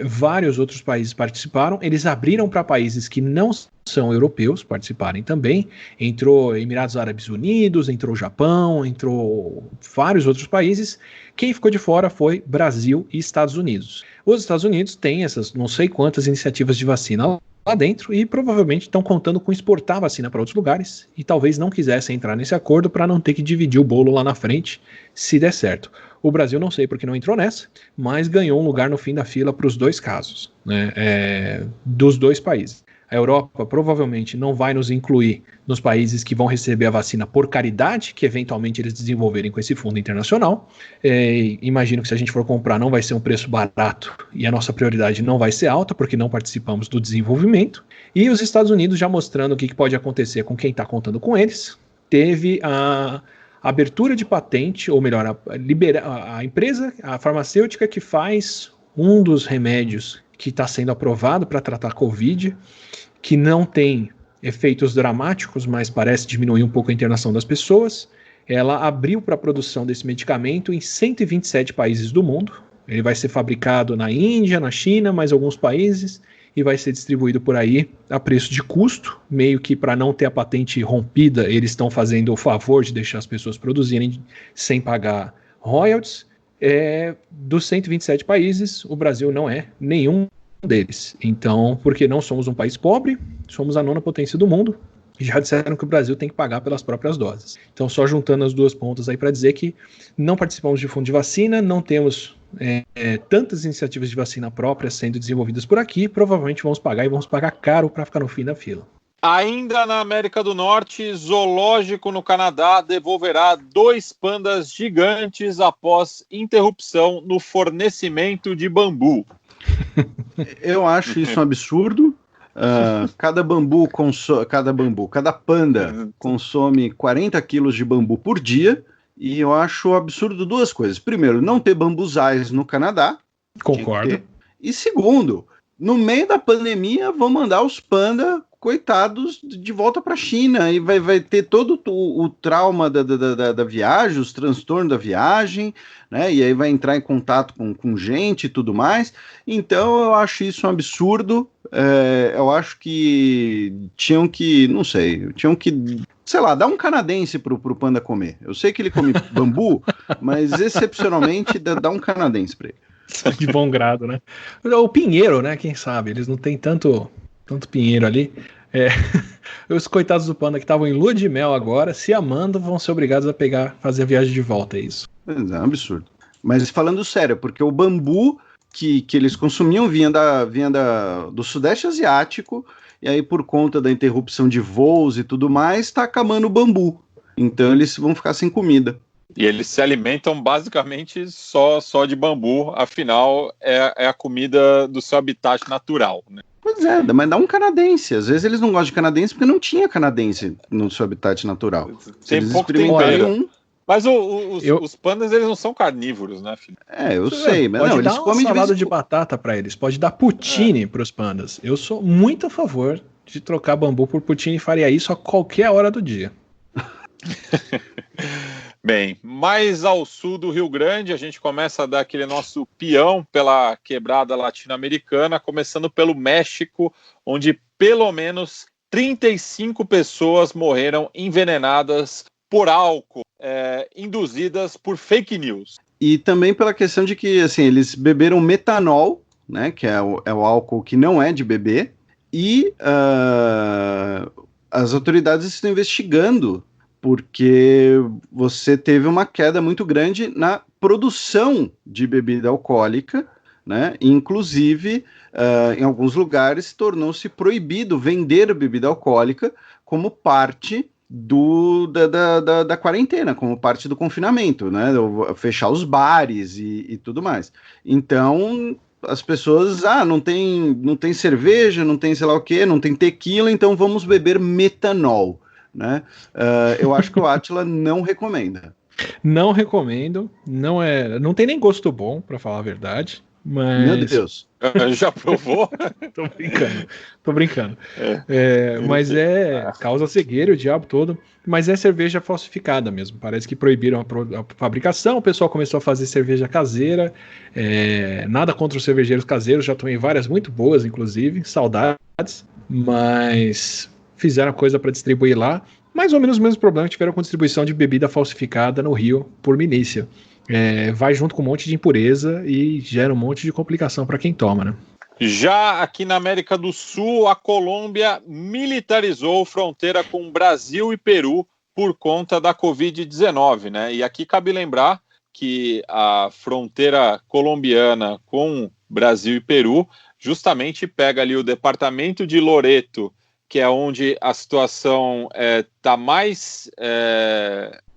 Vários outros países participaram, eles abriram para países que não são europeus participarem também, entrou Emirados Árabes Unidos, entrou Japão, entrou vários outros países. Quem ficou de fora foi Brasil e Estados Unidos. Os Estados Unidos têm essas não sei quantas iniciativas de vacina lá dentro e provavelmente estão contando com exportar vacina para outros lugares e talvez não quisessem entrar nesse acordo para não ter que dividir o bolo lá na frente se der certo. O Brasil não sei porque não entrou nessa, mas ganhou um lugar no fim da fila para os dois casos, né, dos dois países. A Europa provavelmente não vai nos incluir nos países que vão receber a vacina por caridade, que eventualmente eles desenvolverem com esse fundo internacional. Imagino que se a gente for comprar não vai ser um preço barato e a nossa prioridade não vai ser alta, porque não participamos do desenvolvimento. E os Estados Unidos já mostrando o que pode acontecer com quem está contando com eles. Teve a abertura de patente, ou melhor, a empresa, a farmacêutica que faz um dos remédios que está sendo aprovado para tratar Covid, que não tem efeitos dramáticos, mas parece diminuir um pouco a internação das pessoas. Ela abriu para a produção desse medicamento em 127 países do mundo. Ele vai ser fabricado na Índia, na China, mais alguns países, e vai ser distribuído por aí a preço de custo, meio que para não ter a patente rompida, eles estão fazendo o favor de deixar as pessoas produzirem sem pagar royalties. Dos 127 países, o Brasil não é nenhum deles. Então, porque não somos um país pobre, somos a 9ª potência do mundo, e já disseram que o Brasil tem que pagar pelas próprias doses. Então, só juntando as duas pontas aí para dizer que não participamos de fundo de vacina, não temos tantas iniciativas de vacina próprias sendo desenvolvidas por aqui, provavelmente vamos pagar e vamos pagar caro para ficar no fim da fila. Ainda na América do Norte, zoológico no Canadá devolverá 2 pandas gigantes após interrupção no fornecimento de bambu. Eu acho isso um absurdo. Cada panda consome 40 quilos de bambu por dia. E eu acho absurdo 2 coisas. Primeiro, não ter bambuzais no Canadá. Concordo. E segundo, no meio da pandemia, vão mandar os pandas, coitados, de volta para a China. E vai ter todo o trauma da viagem, os transtornos da viagem, né? E aí vai entrar em contato com gente e tudo mais. Então eu acho isso um absurdo. Eu acho que tinham que sei lá, dá um canadense pro panda comer. Eu sei que ele come bambu, mas excepcionalmente dá um canadense para ele. De bom grado, né? O pinheiro, né? Quem sabe? Eles não têm tanto pinheiro ali. Os coitados do panda que estavam em lua de mel agora, se amando, vão ser obrigados a fazer a viagem de volta, é isso. É um absurdo. Mas falando sério, porque o bambu que eles consumiam vinha do Sudeste Asiático, e aí por conta da interrupção de voos e tudo mais, está acabando o bambu. Então eles vão ficar sem comida. E eles se alimentam basicamente só de bambu, afinal é a comida do seu habitat natural, né? Pois é, mas dá um canadense. Às vezes eles não gostam de canadense porque não tinha canadense no seu habitat natural. Tem pouco tempero. Mas os pandas, eles não são carnívoros, né, filho? Eu sei, mas pode não, dar eles uma comem salada de batata para eles, pode dar poutine para os pandas. Eu sou muito a favor de trocar bambu por poutine e faria isso a qualquer hora do dia. Bem, mais ao sul do Rio Grande, a gente começa a dar aquele nosso peão pela quebrada latino-americana, começando pelo México, onde pelo menos 35 pessoas morreram envenenadas por álcool, induzidas por fake news. E também pela questão de que, assim, eles beberam metanol, né, que é o álcool que não é de beber, e as autoridades estão investigando porque você teve uma queda muito grande na produção de bebida alcoólica, né? Inclusive, em alguns lugares, tornou-se proibido vender bebida alcoólica como parte da quarentena, como parte do confinamento, né? Fechar os bares e tudo mais. Então, as pessoas, não tem cerveja, não tem sei lá o quê, não tem tequila, então vamos beber metanol. Né? Eu acho que o Átila não recomenda. Não recomendo, não tem nem gosto bom, para falar a verdade, Mas... Meu Deus. Já provou? Tô brincando. Mas causa cegueira, o diabo todo. Mas é cerveja falsificada mesmo. Parece que proibiram a fabricação, o pessoal começou a fazer cerveja caseira. Nada contra os cervejeiros caseiros, já tomei várias muito boas, inclusive, saudades. Mas fizeram coisa para distribuir lá. Mais ou menos o mesmo problema que tiveram com distribuição de bebida falsificada no Rio por milícia. Vai junto com um monte de impureza e gera um monte de complicação para quem toma, né? Já aqui na América do Sul, a Colômbia militarizou fronteira com Brasil e Peru por conta da Covid-19, né? E aqui cabe lembrar que a fronteira colombiana com Brasil e Peru justamente pega ali o departamento de Loreto, que é onde a situação está mais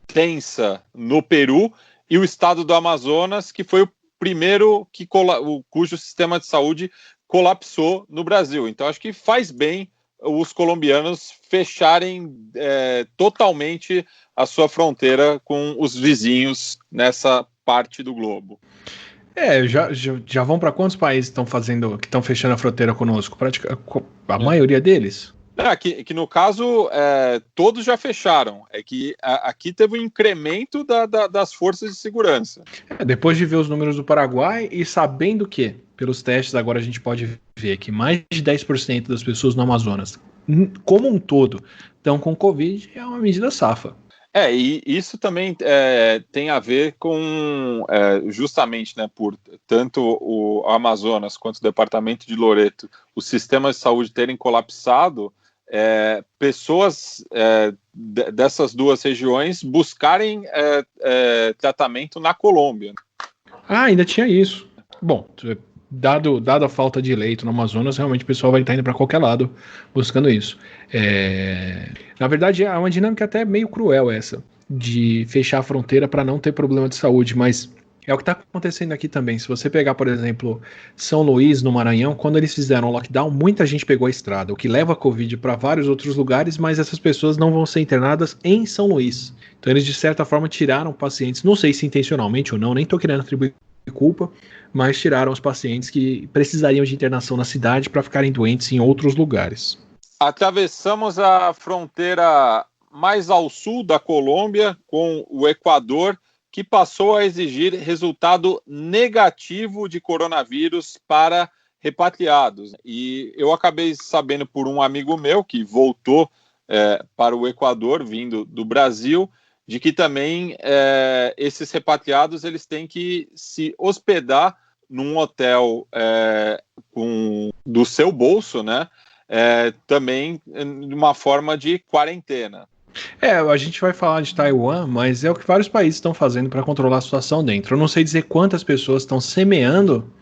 tensa no Peru, e o estado do Amazonas, que foi o primeiro cujo sistema de saúde colapsou no Brasil. Então, acho que faz bem os colombianos fecharem totalmente a sua fronteira com os vizinhos nessa parte do globo. Já vão para quantos países que estão fechando a fronteira conosco? A maioria deles? Que no caso, todos já fecharam. É que aqui teve um incremento das forças de segurança. Depois de ver os números do Paraguai e sabendo que, pelos testes, agora a gente pode ver que mais de 10% das pessoas no Amazonas, como um todo, estão com Covid, é uma medida safa. E isso também tem a ver com, justamente, né, por tanto o Amazonas quanto o departamento de Loreto, os sistemas de saúde terem colapsado, pessoas dessas duas regiões buscarem tratamento na Colômbia. Ainda tinha isso. Bom, dado a falta de leito no Amazonas, realmente o pessoal vai estar indo para qualquer lado buscando isso. Na verdade, é uma dinâmica até meio cruel essa, de fechar a fronteira para não ter problema de saúde, mas é o que está acontecendo aqui também. Se você pegar, por exemplo, São Luís, no Maranhão, quando eles fizeram o lockdown, muita gente pegou a estrada, o que leva a Covid para vários outros lugares, mas essas pessoas não vão ser internadas em São Luís. Então eles, de certa forma, tiraram pacientes, não sei se intencionalmente ou não, nem estou querendo atribuir culpa, mas tiraram os pacientes que precisariam de internação na cidade para ficarem doentes em outros lugares. Atravessamos a fronteira mais ao sul da Colômbia, com o Equador, que passou a exigir resultado negativo de coronavírus para repatriados. E eu acabei sabendo por um amigo meu que voltou para o Equador, vindo do Brasil, de que também esses repatriados eles têm que se hospedar num hotel do seu bolso, né? Também de uma forma de quarentena. A gente vai falar de Taiwan, mas é o que vários países estão fazendo para controlar a situação dentro. Eu não sei dizer quantas pessoas estão semeando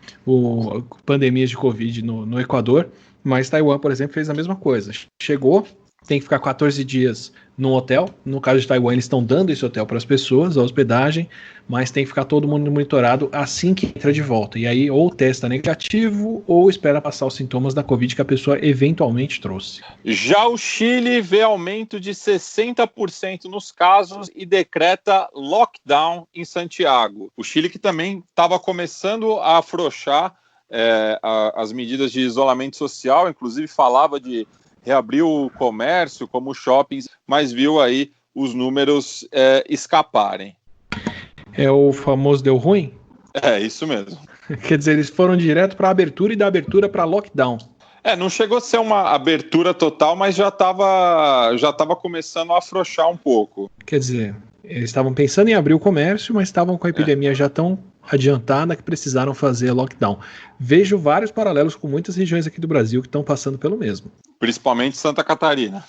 pandemias de Covid no Equador, mas Taiwan, por exemplo, fez a mesma coisa. Chegou, tem que ficar 14 dias num hotel. No caso de Taiwan, eles estão dando esse hotel para as pessoas, a hospedagem, mas tem que ficar todo mundo monitorado assim que entra de volta. E aí, ou testa negativo, ou espera passar os sintomas da Covid que a pessoa eventualmente trouxe. Já o Chile vê aumento de 60% nos casos e decreta lockdown em Santiago. O Chile que também estava começando a afrouxar as medidas de isolamento social, inclusive falava de reabrir o comércio, como shoppings, mas viu aí os números escaparem. É o famoso deu ruim? Isso mesmo. Quer dizer, eles foram direto para a abertura e da abertura para lockdown. Não chegou a ser uma abertura total, mas já estava começando a afrouxar um pouco. Quer dizer, eles estavam pensando em abrir o comércio, mas estavam com a epidemia já tão adiantada que precisaram fazer lockdown. Vejo vários paralelos com muitas regiões aqui do Brasil que estão passando pelo mesmo. Principalmente Santa Catarina.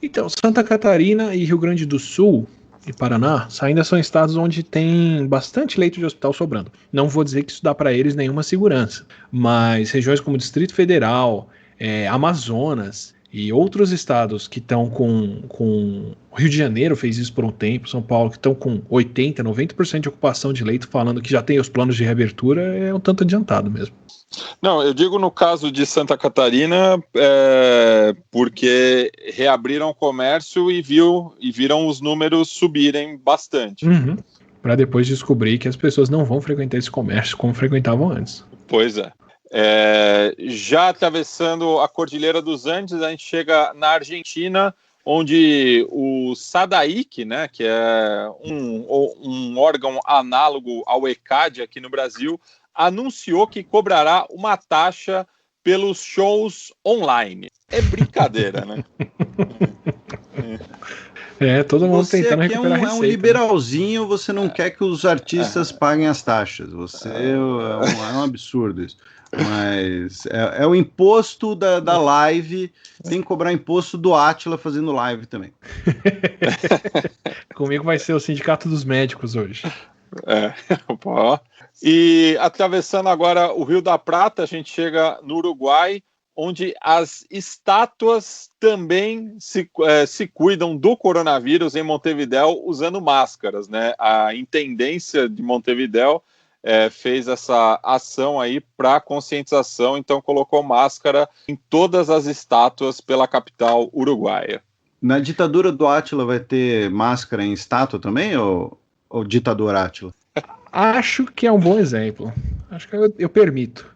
Então, Santa Catarina e Rio Grande do Sul e Paraná ainda são estados onde tem bastante leito de hospital sobrando. Não vou dizer que isso dá para eles nenhuma segurança, mas regiões como Distrito Federal, Amazonas e outros estados que estão com Rio de Janeiro fez isso por um tempo, São Paulo, que estão com 80%, 90% de ocupação de leito, falando que já tem os planos de reabertura, é um tanto adiantado mesmo. Não, eu digo no caso de Santa Catarina, porque reabriram o comércio e viram os números subirem bastante. Para depois descobrir que as pessoas não vão frequentar esse comércio como frequentavam antes. Pois é. Já atravessando a Cordilheira dos Andes, a gente chega na Argentina, onde o SADAIC, né, que é um órgão análogo ao ECAD aqui no Brasil, anunciou que cobrará uma taxa pelos shows online. É brincadeira, né? Todo mundo você tentando aqui recuperar é um liberalzinho, você não quer que os artistas paguem as taxas. É um absurdo isso. Mas é o imposto da live, tem que cobrar imposto do Átila fazendo live também. Comigo vai ser o Sindicato dos Médicos hoje. E atravessando agora o Rio da Prata, a gente chega no Uruguai, onde as estátuas também se cuidam do coronavírus em Montevidéu usando máscaras, né? A intendência de Montevidéu fez essa ação aí para conscientização, então colocou máscara em todas as estátuas pela capital uruguaia. Na ditadura do Átila vai ter máscara em estátua também, ou ditador Átila? Acho que é um bom exemplo. Acho que eu permito.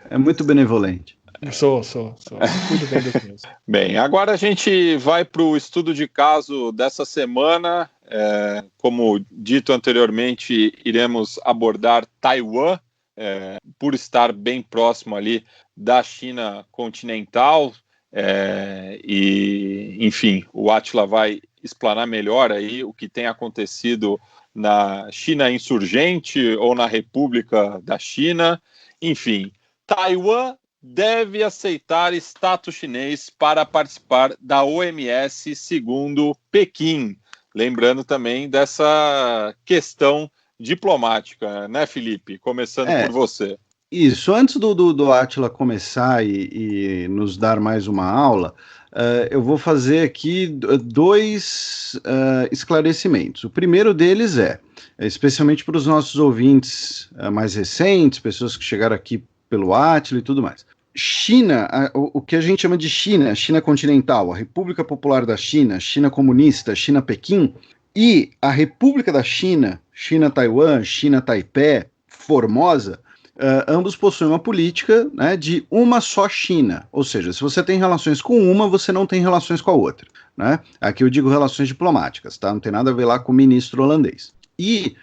É muito benevolente. Sou. Cuido bem dos meus. Bem, agora a gente vai para o estudo de caso dessa semana. Como dito anteriormente, iremos abordar Taiwan, por estar bem próximo ali da China continental. E, enfim, o Átila vai explanar melhor aí o que tem acontecido na China insurgente ou na República da China. Enfim, Taiwan deve aceitar status chinês para participar da OMS, segundo Pequim. Lembrando também dessa questão diplomática, né, Felipe? Começando por você. Isso, antes do Átila começar e nos dar mais uma aula, eu vou fazer aqui dois esclarecimentos. O primeiro deles especialmente para os nossos ouvintes mais recentes, pessoas que chegaram aqui pelo Átila e tudo mais. China, o que a gente chama de China, China continental, a República Popular da China, China comunista, China Pequim, e a República da China, China Taiwan, China Taipei, Formosa, ambos possuem uma política, né, de uma só China, ou seja, se você tem relações com uma, você não tem relações com a outra, né? Aqui eu digo relações diplomáticas, tá? Não tem nada a ver lá com o ministro holandês. E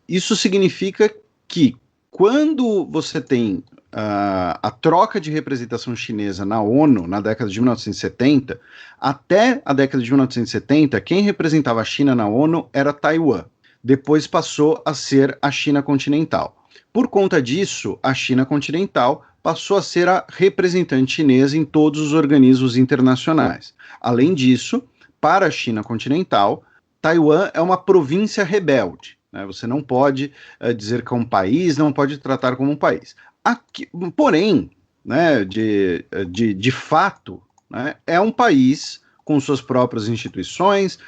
isso significa que quando você tem a troca de representação chinesa na ONU na década de 1970, até a década de 1970, quem representava a China na ONU era Taiwan. Depois passou a ser a China continental. Por conta disso, a China continental passou a ser a representante chinesa em todos os organismos internacionais. Além disso, para a China continental, Taiwan é uma província rebelde, né? Você não pode dizer que é um país, não pode tratar como um país. Aqui, porém, né, de fato, né, é um país com suas próprias instituições,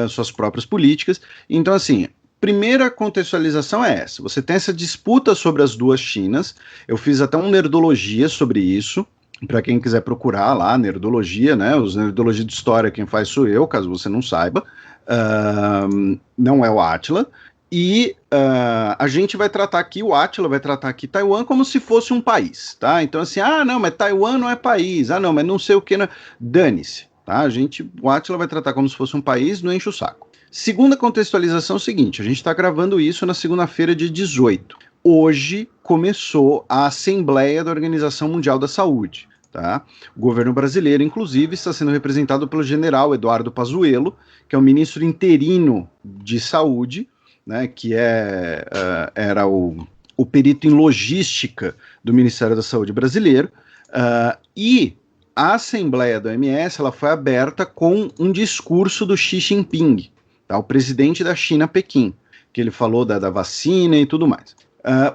suas próprias políticas. Então, assim, primeira contextualização é essa. Você tem essa disputa sobre as duas Chinas. Eu fiz até um Nerdologia sobre isso, para quem quiser procurar lá, Nerdologia, né? Os Nerdologia de História, quem faz sou eu, caso você não saiba. Não é o Átila. E a gente vai tratar aqui, o Átila vai tratar aqui Taiwan como se fosse um país, tá? Então, assim, não, mas Taiwan não é país. Não, mas não sei o que. Dane-se, tá? O Átila vai tratar como se fosse um país, não enche o saco. Segunda contextualização é o seguinte, a gente está gravando isso na segunda-feira, dia 18. Hoje começou a Assembleia da Organização Mundial da Saúde, tá? O governo brasileiro, inclusive, está sendo representado pelo general Eduardo Pazuello, que é o ministro interino de saúde, né, que era o perito em logística do Ministério da Saúde brasileiro, e a Assembleia da OMS ela foi aberta com um discurso do Xi Jinping, tá, o presidente da China, Pequim, que ele falou da vacina e tudo mais.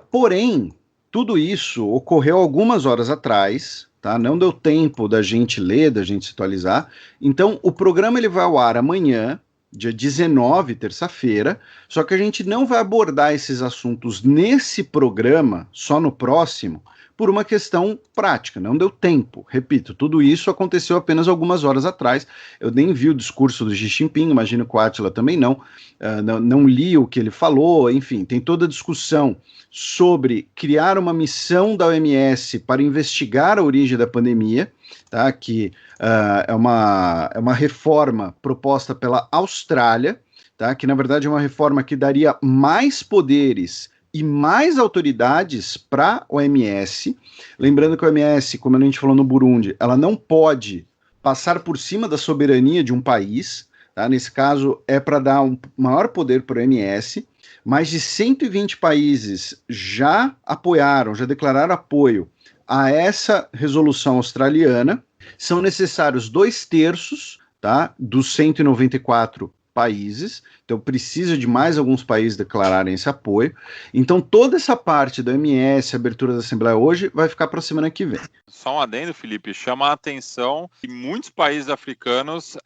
Porém, tudo isso ocorreu algumas horas atrás, tá? Não deu tempo da gente ler, da gente se atualizar. Então, o programa ele vai ao ar amanhã, dia 19, terça-feira, só que a gente não vai abordar esses assuntos nesse programa, só no próximo, por uma questão prática, não deu tempo. Repito, tudo isso aconteceu apenas algumas horas atrás. Eu nem vi o discurso do Xi Jinping, imagino que o Átila também não li o que ele falou, enfim, tem toda a discussão sobre criar uma missão da OMS para investigar a origem da pandemia, tá? Que é uma reforma proposta pela Austrália, tá? Que na verdade é uma reforma que daria mais poderes e mais autoridades para a OMS. Lembrando que a OMS, como a gente falou no Burundi, ela não pode passar por cima da soberania de um país, tá? Nesse caso é para dar um maior poder para a OMS. Mais de 120 países já apoiaram, já declararam apoio a essa resolução australiana. São necessários 2/3, tá, dos 194 países, então precisa de mais alguns países declararem esse apoio. Então toda essa parte da OMS, abertura da Assembleia hoje, vai ficar para a semana que vem. Só um adendo, Felipe, chama a atenção que muitos países africanos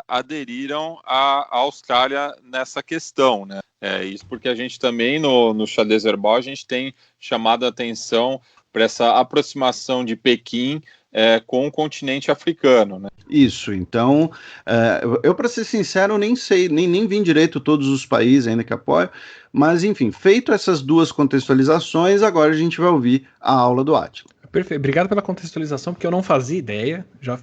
aderiram à Austrália nessa questão, né? Isso porque a gente também, no Xadrez Verbal, a gente tem chamado a atenção para essa aproximação de Pequim com o continente africano, né? Isso, então, eu para ser sincero nem sei, nem vi direito todos os países ainda que apoiam, mas enfim, feito essas duas contextualizações, agora a gente vai ouvir a aula do Átila. Perfeito, obrigado pela contextualização, porque eu não fazia ideia, já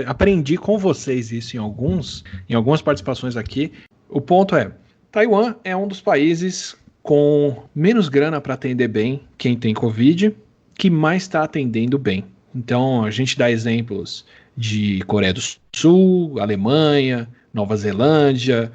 aprendi com vocês isso em algumas participações aqui. O ponto é, Taiwan é um dos países com menos grana para atender bem quem tem Covid, que mais está atendendo bem. Então, a gente dá exemplos de Coreia do Sul, Alemanha, Nova Zelândia,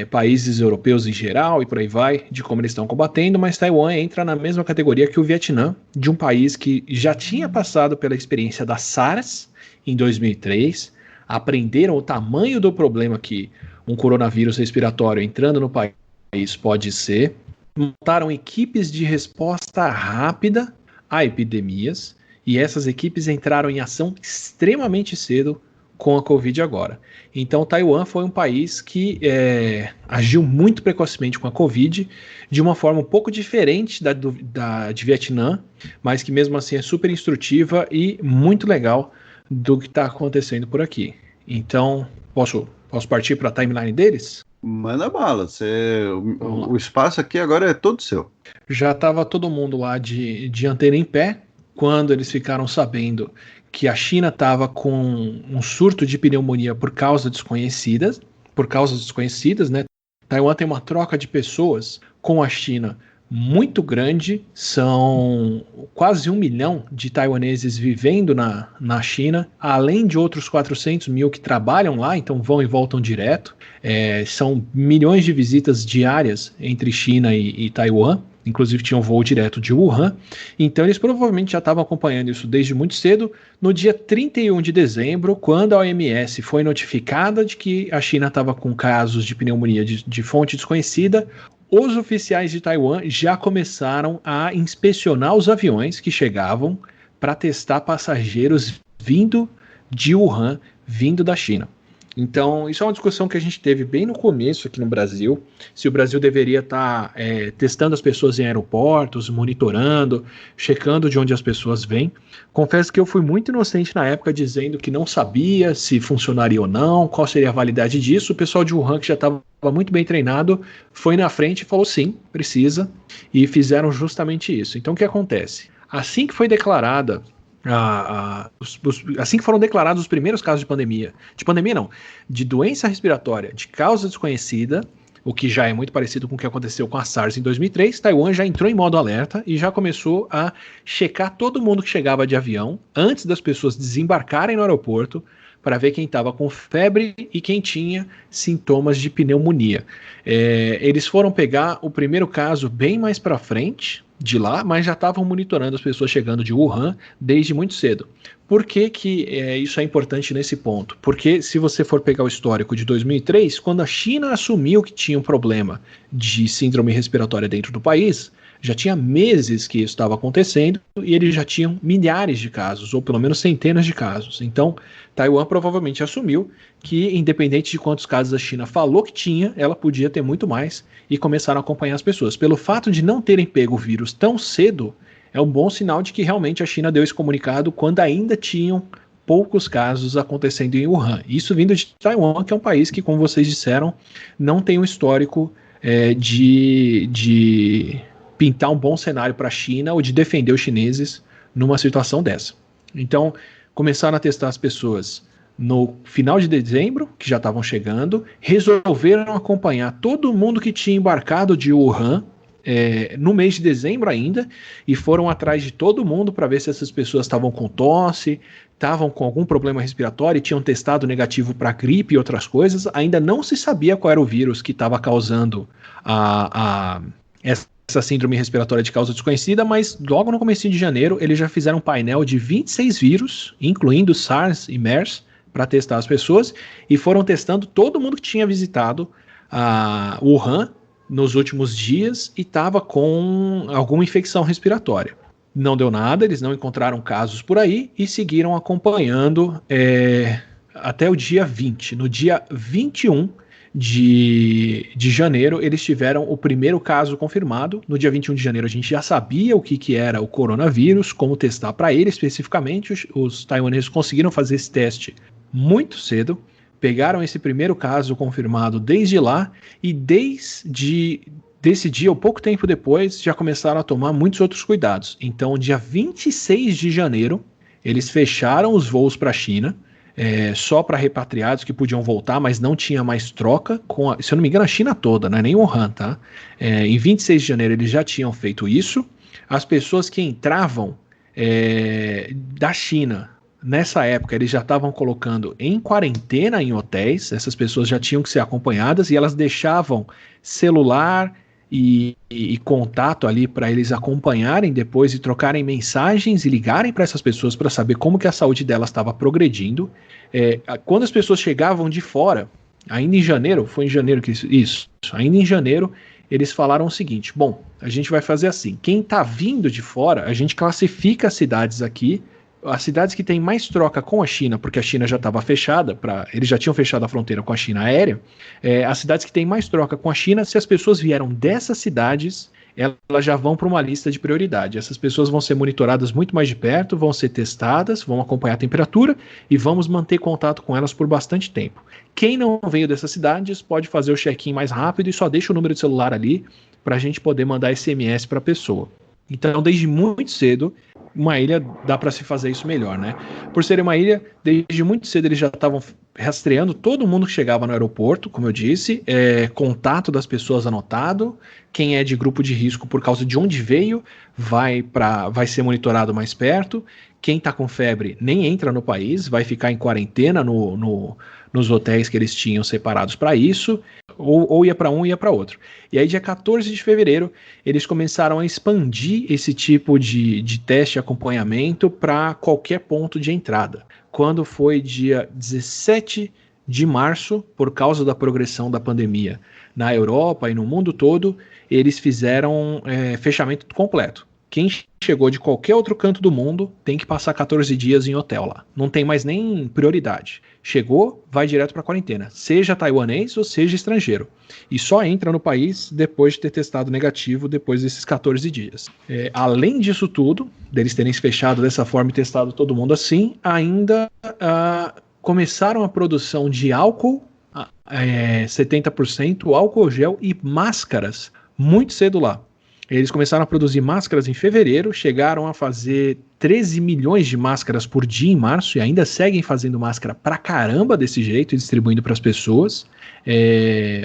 países europeus em geral e por aí vai, de como eles estão combatendo, mas Taiwan entra na mesma categoria que o Vietnã, de um país que já tinha passado pela experiência da SARS em 2003, aprenderam o tamanho do problema que um coronavírus respiratório entrando no país pode ser, montaram equipes de resposta rápida a epidemias, e essas equipes entraram em ação extremamente cedo com a Covid agora. Então, Taiwan foi um país que agiu muito precocemente com a Covid, de uma forma um pouco diferente de Vietnã, mas que mesmo assim é super instrutiva e muito legal do que está acontecendo por aqui. Então, posso partir para a timeline deles? Manda bala, o espaço aqui agora é todo seu. Já estava todo mundo lá de antena em pé, quando eles ficaram sabendo que a China estava com um surto de pneumonia por causas desconhecidas, né? Taiwan tem uma troca de pessoas com a China muito grande, são quase 1 milhão de taiwaneses vivendo na China, além de outros 400 mil que trabalham lá, então vão e voltam direto. São milhões de visitas diárias entre China e Taiwan. Inclusive tinha um voo direto de Wuhan, então eles provavelmente já estavam acompanhando isso desde muito cedo. No dia 31 de dezembro, quando a OMS foi notificada de que a China estava com casos de pneumonia de fonte desconhecida, os oficiais de Taiwan já começaram a inspecionar os aviões que chegavam para testar passageiros vindo de Wuhan, vindo da China. Então, isso é uma discussão que a gente teve bem no começo aqui no Brasil, se o Brasil deveria estar testando as pessoas em aeroportos, monitorando, checando de onde as pessoas vêm. Confesso que eu fui muito inocente na época, dizendo que não sabia se funcionaria ou não, qual seria a validade disso. O pessoal de Wuhan, que já estava muito bem treinado, foi na frente e falou sim, precisa, e fizeram justamente isso. Então, o que acontece? Assim que foi declarada assim que foram declarados os primeiros casos de doença respiratória de causa desconhecida, o que já é muito parecido com o que aconteceu com a SARS em 2003, Taiwan já entrou em modo alerta e já começou a checar todo mundo que chegava de avião antes das pessoas desembarcarem no aeroporto para ver quem estava com febre e quem tinha sintomas de pneumonia. Eles foram pegar o primeiro caso bem mais para frente de lá, mas já estavam monitorando as pessoas chegando de Wuhan desde muito cedo. Por que isso é importante nesse ponto? Porque se você for pegar o histórico de 2003, quando a China assumiu que tinha um problema de síndrome respiratória dentro do país, já tinha meses que isso estava acontecendo e eles já tinham milhares de casos, ou pelo menos centenas de casos. Então, Taiwan provavelmente assumiu que, independente de quantos casos a China falou que tinha, ela podia ter muito mais, e começaram a acompanhar as pessoas. Pelo fato de não terem pego o vírus tão cedo, é um bom sinal de que realmente a China deu esse comunicado quando ainda tinham poucos casos acontecendo em Wuhan. Isso vindo de Taiwan, que é um país que, como vocês disseram, não tem um histórico de pintar um bom cenário para a China ou de defender os chineses numa situação dessa. Então, começaram a testar as pessoas no final de dezembro, que já estavam chegando, resolveram acompanhar todo mundo que tinha embarcado de Wuhan no mês de dezembro ainda, e foram atrás de todo mundo para ver se essas pessoas estavam com tosse, estavam com algum problema respiratório, tinham testado negativo para gripe e outras coisas. Ainda não se sabia qual era o vírus que estava causando essa síndrome respiratória de causa desconhecida, mas logo no começo de janeiro eles já fizeram um painel de 26 vírus, incluindo SARS e MERS, para testar as pessoas, e foram testando todo mundo que tinha visitado Wuhan nos últimos dias e estava com alguma infecção respiratória. Não deu nada, eles não encontraram casos por aí e seguiram acompanhando até o dia 20. No dia 21 de janeiro, eles tiveram o primeiro caso confirmado. No dia 21 de janeiro, a gente já sabia o que era o coronavírus, como testar para ele especificamente. Os taiwaneses conseguiram fazer esse teste muito cedo, pegaram esse primeiro caso confirmado desde lá, e desde desse dia, ou pouco tempo depois, já começaram a tomar muitos outros cuidados. Então, dia 26 de janeiro, eles fecharam os voos para a China, só para repatriados que podiam voltar, mas não tinha mais troca, se eu não me engano, a China toda, não é nem Wuhan, tá? Em 26 de janeiro eles já tinham feito isso. As pessoas que entravam da China, nessa época, eles já estavam colocando em quarentena em hotéis. Essas pessoas já tinham que ser acompanhadas, e elas deixavam celular e contato ali para eles acompanharem depois e trocarem mensagens e ligarem para essas pessoas para saber como que a saúde delas estava progredindo. Quando as pessoas chegavam de fora, ainda em janeiro, foi em janeiro que ainda em janeiro, eles falaram o seguinte: bom, a gente vai fazer assim, quem está vindo de fora, a gente classifica as cidades aqui, as cidades que têm mais troca com a China, porque a China já estava fechada, eles já tinham fechado a fronteira com a China aérea, as cidades que têm mais troca com a China, se as pessoas vieram dessas cidades, elas já vão para uma lista de prioridade. Essas pessoas vão ser monitoradas muito mais de perto, vão ser testadas, vão acompanhar a temperatura e vamos manter contato com elas por bastante tempo. Quem não veio dessas cidades pode fazer o check-in mais rápido e só deixa o número de celular ali para a gente poder mandar SMS para a pessoa. Então, desde muito cedo, uma ilha dá para se fazer isso melhor, né? Por ser uma ilha, desde muito cedo eles já estavam rastreando todo mundo que chegava no aeroporto, como eu disse, contato das pessoas anotado, quem é de grupo de risco por causa de onde veio vai ser monitorado mais perto, quem está com febre nem entra no país, vai ficar em quarentena nos hotéis que eles tinham separados para isso, ou ia para um, ia para outro. E aí, dia 14 de fevereiro, eles começaram a expandir esse tipo de teste e acompanhamento para qualquer ponto de entrada. Quando foi dia 17 de março, por causa da progressão da pandemia na Europa e no mundo todo, eles fizeram fechamento completo. Quem chegou de qualquer outro canto do mundo tem que passar 14 dias em hotel lá. Não tem mais nem prioridade. Chegou, vai direto para a quarentena, seja taiwanês ou seja estrangeiro. E só entra no país depois de ter testado negativo depois desses 14 dias. Além disso tudo, deles terem se fechado dessa forma e testado todo mundo assim, ainda começaram a produção de álcool, 70%, álcool gel e máscaras muito cedo lá. Eles começaram a produzir máscaras em fevereiro, chegaram a fazer 13 milhões de máscaras por dia em março e ainda seguem fazendo máscara pra caramba desse jeito e distribuindo para as pessoas.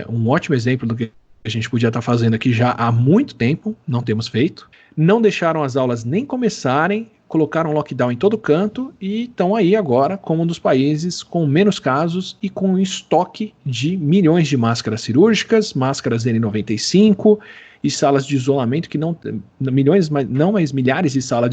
Um ótimo exemplo do que a gente podia estar fazendo aqui já há muito tempo, não temos feito. Não deixaram as aulas nem começarem, colocaram lockdown em todo canto e estão aí agora como um dos países com menos casos e com estoque de milhões de máscaras cirúrgicas, máscaras N95 e salas de isolamento que não... milhões, mas milhares de salas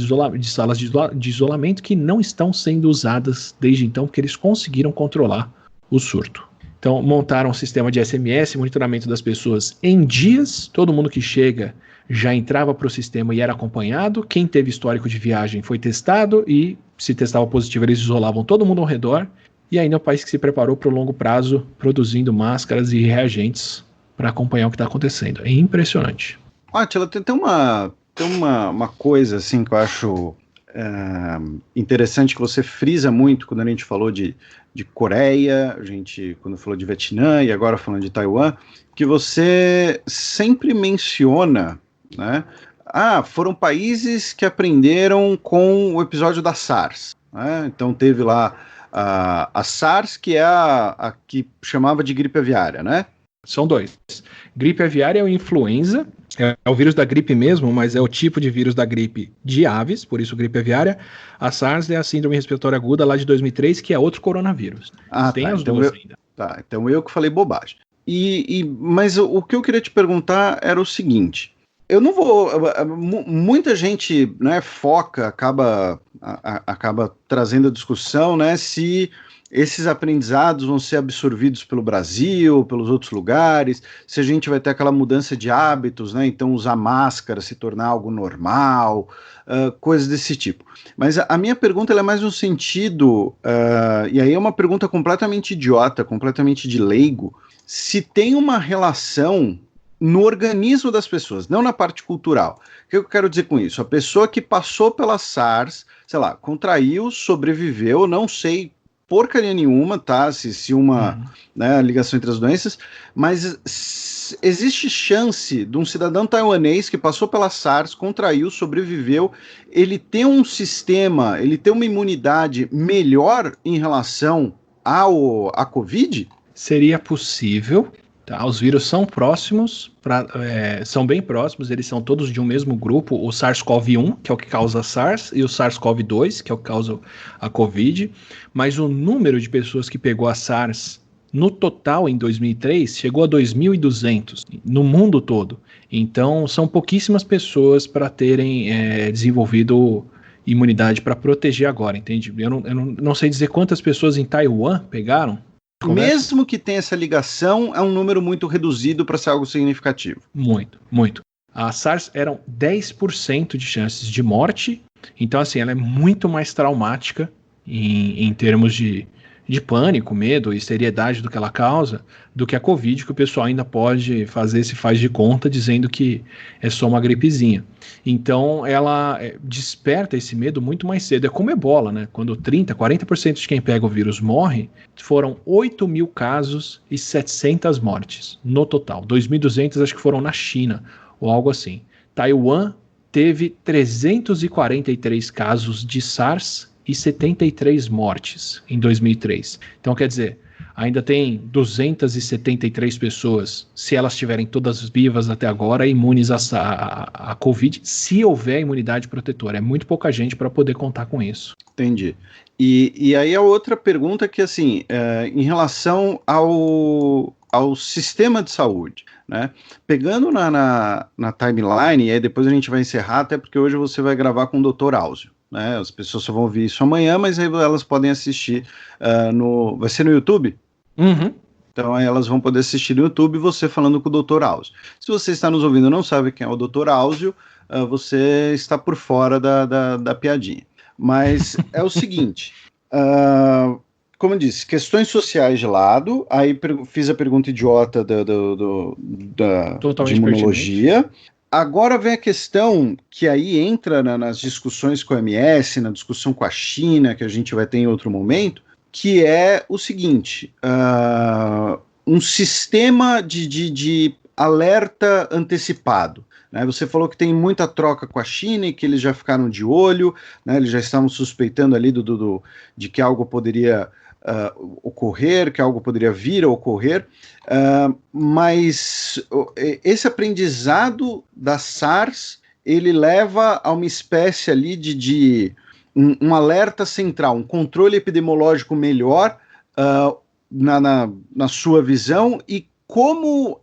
de isolamento que não estão sendo usadas desde então, porque eles conseguiram controlar o surto. Então, montaram um sistema de SMS, monitoramento das pessoas em dias, todo mundo que chega já entrava para o sistema e era acompanhado, quem teve histórico de viagem foi testado e se testava positivo eles isolavam todo mundo ao redor, e ainda é um país que se preparou para o longo prazo, produzindo máscaras e reagentes para acompanhar o que está acontecendo. É impressionante. Átila, tem Tem uma coisa assim que eu acho interessante, que você frisa muito quando a gente falou de Coreia, a gente quando falou de Vietnã e agora falando de Taiwan, que você sempre menciona, né? Foram países que aprenderam com o episódio da SARS, né? Então teve lá a SARS, que é a que chamava de gripe aviária, né? São dois. Gripe aviária é o influenza, é o vírus da gripe mesmo, mas é o tipo de vírus da gripe de aves, por isso gripe aviária. A SARS é a síndrome respiratória aguda lá de 2003, que é outro coronavírus. Tem as então duas ainda. Tá, então eu que falei bobagem. Mas o que eu queria te perguntar era o seguinte: eu não vou. Muita gente, né, acaba trazendo a discussão, né, se esses aprendizados vão ser absorvidos pelo Brasil, pelos outros lugares, se a gente vai ter aquela mudança de hábitos, né, então usar máscara se tornar algo normal, coisas desse tipo. Mas a minha pergunta ela é mais no sentido, e aí é uma pergunta completamente idiota, completamente de leigo, se tem uma relação no organismo das pessoas, não na parte cultural. O que eu quero dizer com isso? A pessoa que passou pela SARS, sei lá, contraiu, sobreviveu, não sei porcaria nenhuma, tá? Se uma ligação entre as doenças, mas existe chance de um cidadão taiwanês que passou pela SARS, contraiu, sobreviveu, ele ter um sistema, ele ter uma imunidade melhor em relação à Covid? Seria possível. Tá, os vírus são próximos, são bem próximos, eles são todos de um mesmo grupo, o SARS-CoV-1, que é o que causa a SARS, e o SARS-CoV-2, que é o que causa a Covid, mas o número de pessoas que pegou a SARS no total em 2003 chegou a 2.200 no mundo todo. Então são pouquíssimas pessoas para terem desenvolvido imunidade para proteger agora, entende? Eu não sei dizer quantas pessoas em Taiwan pegaram. Mesmo que tenha essa ligação, é um número muito reduzido para ser algo significativo. Muito, muito. A SARS eram 10% de chances de morte, então assim, ela é muito mais traumática em termos de pânico, medo e seriedade do que ela causa, do que a Covid, que o pessoal ainda pode fazer esse faz de conta dizendo que é só uma gripezinha. Então ela desperta esse medo muito mais cedo. É como Ebola, né? Quando 40% de quem pega o vírus morre, foram 8.000 casos e 700 mortes no total. 2.200 acho que foram na China, ou algo assim. Taiwan teve 343 casos de SARS e 73 mortes em 2003. Então, quer dizer, ainda tem 273 pessoas, se elas estiverem todas vivas até agora, imunes a Covid, se houver imunidade protetora. É muito pouca gente para poder contar com isso. Entendi. E aí a outra pergunta que, assim, em relação ao sistema de saúde, né? Pegando na timeline, e aí depois a gente vai encerrar, até porque hoje você vai gravar com o Dr. Áuzio. Né, as pessoas só vão ouvir isso amanhã, mas aí elas podem assistir vai ser no YouTube? Uhum. Então aí elas vão poder assistir no YouTube você falando com o Dr. Áuzio. Se você está nos ouvindo e não sabe quem é o Dr. Áuzio, você está por fora da piadinha. Mas é o seguinte, como eu disse, questões sociais de lado, aí fiz a pergunta idiota de imunologia. Pertinente. Agora vem a questão que aí entra nas discussões com a OMS, na discussão com a China, que a gente vai ter em outro momento, que é o seguinte, um sistema de alerta antecipado. Né? Você falou que tem muita troca com a China e que eles já ficaram de olho, né? Eles já estavam suspeitando ali de que algo poderia ocorrer, que algo poderia vir a ocorrer, mas esse aprendizado da SARS, ele leva a uma espécie ali de um alerta central, um controle epidemiológico melhor na sua visão, e como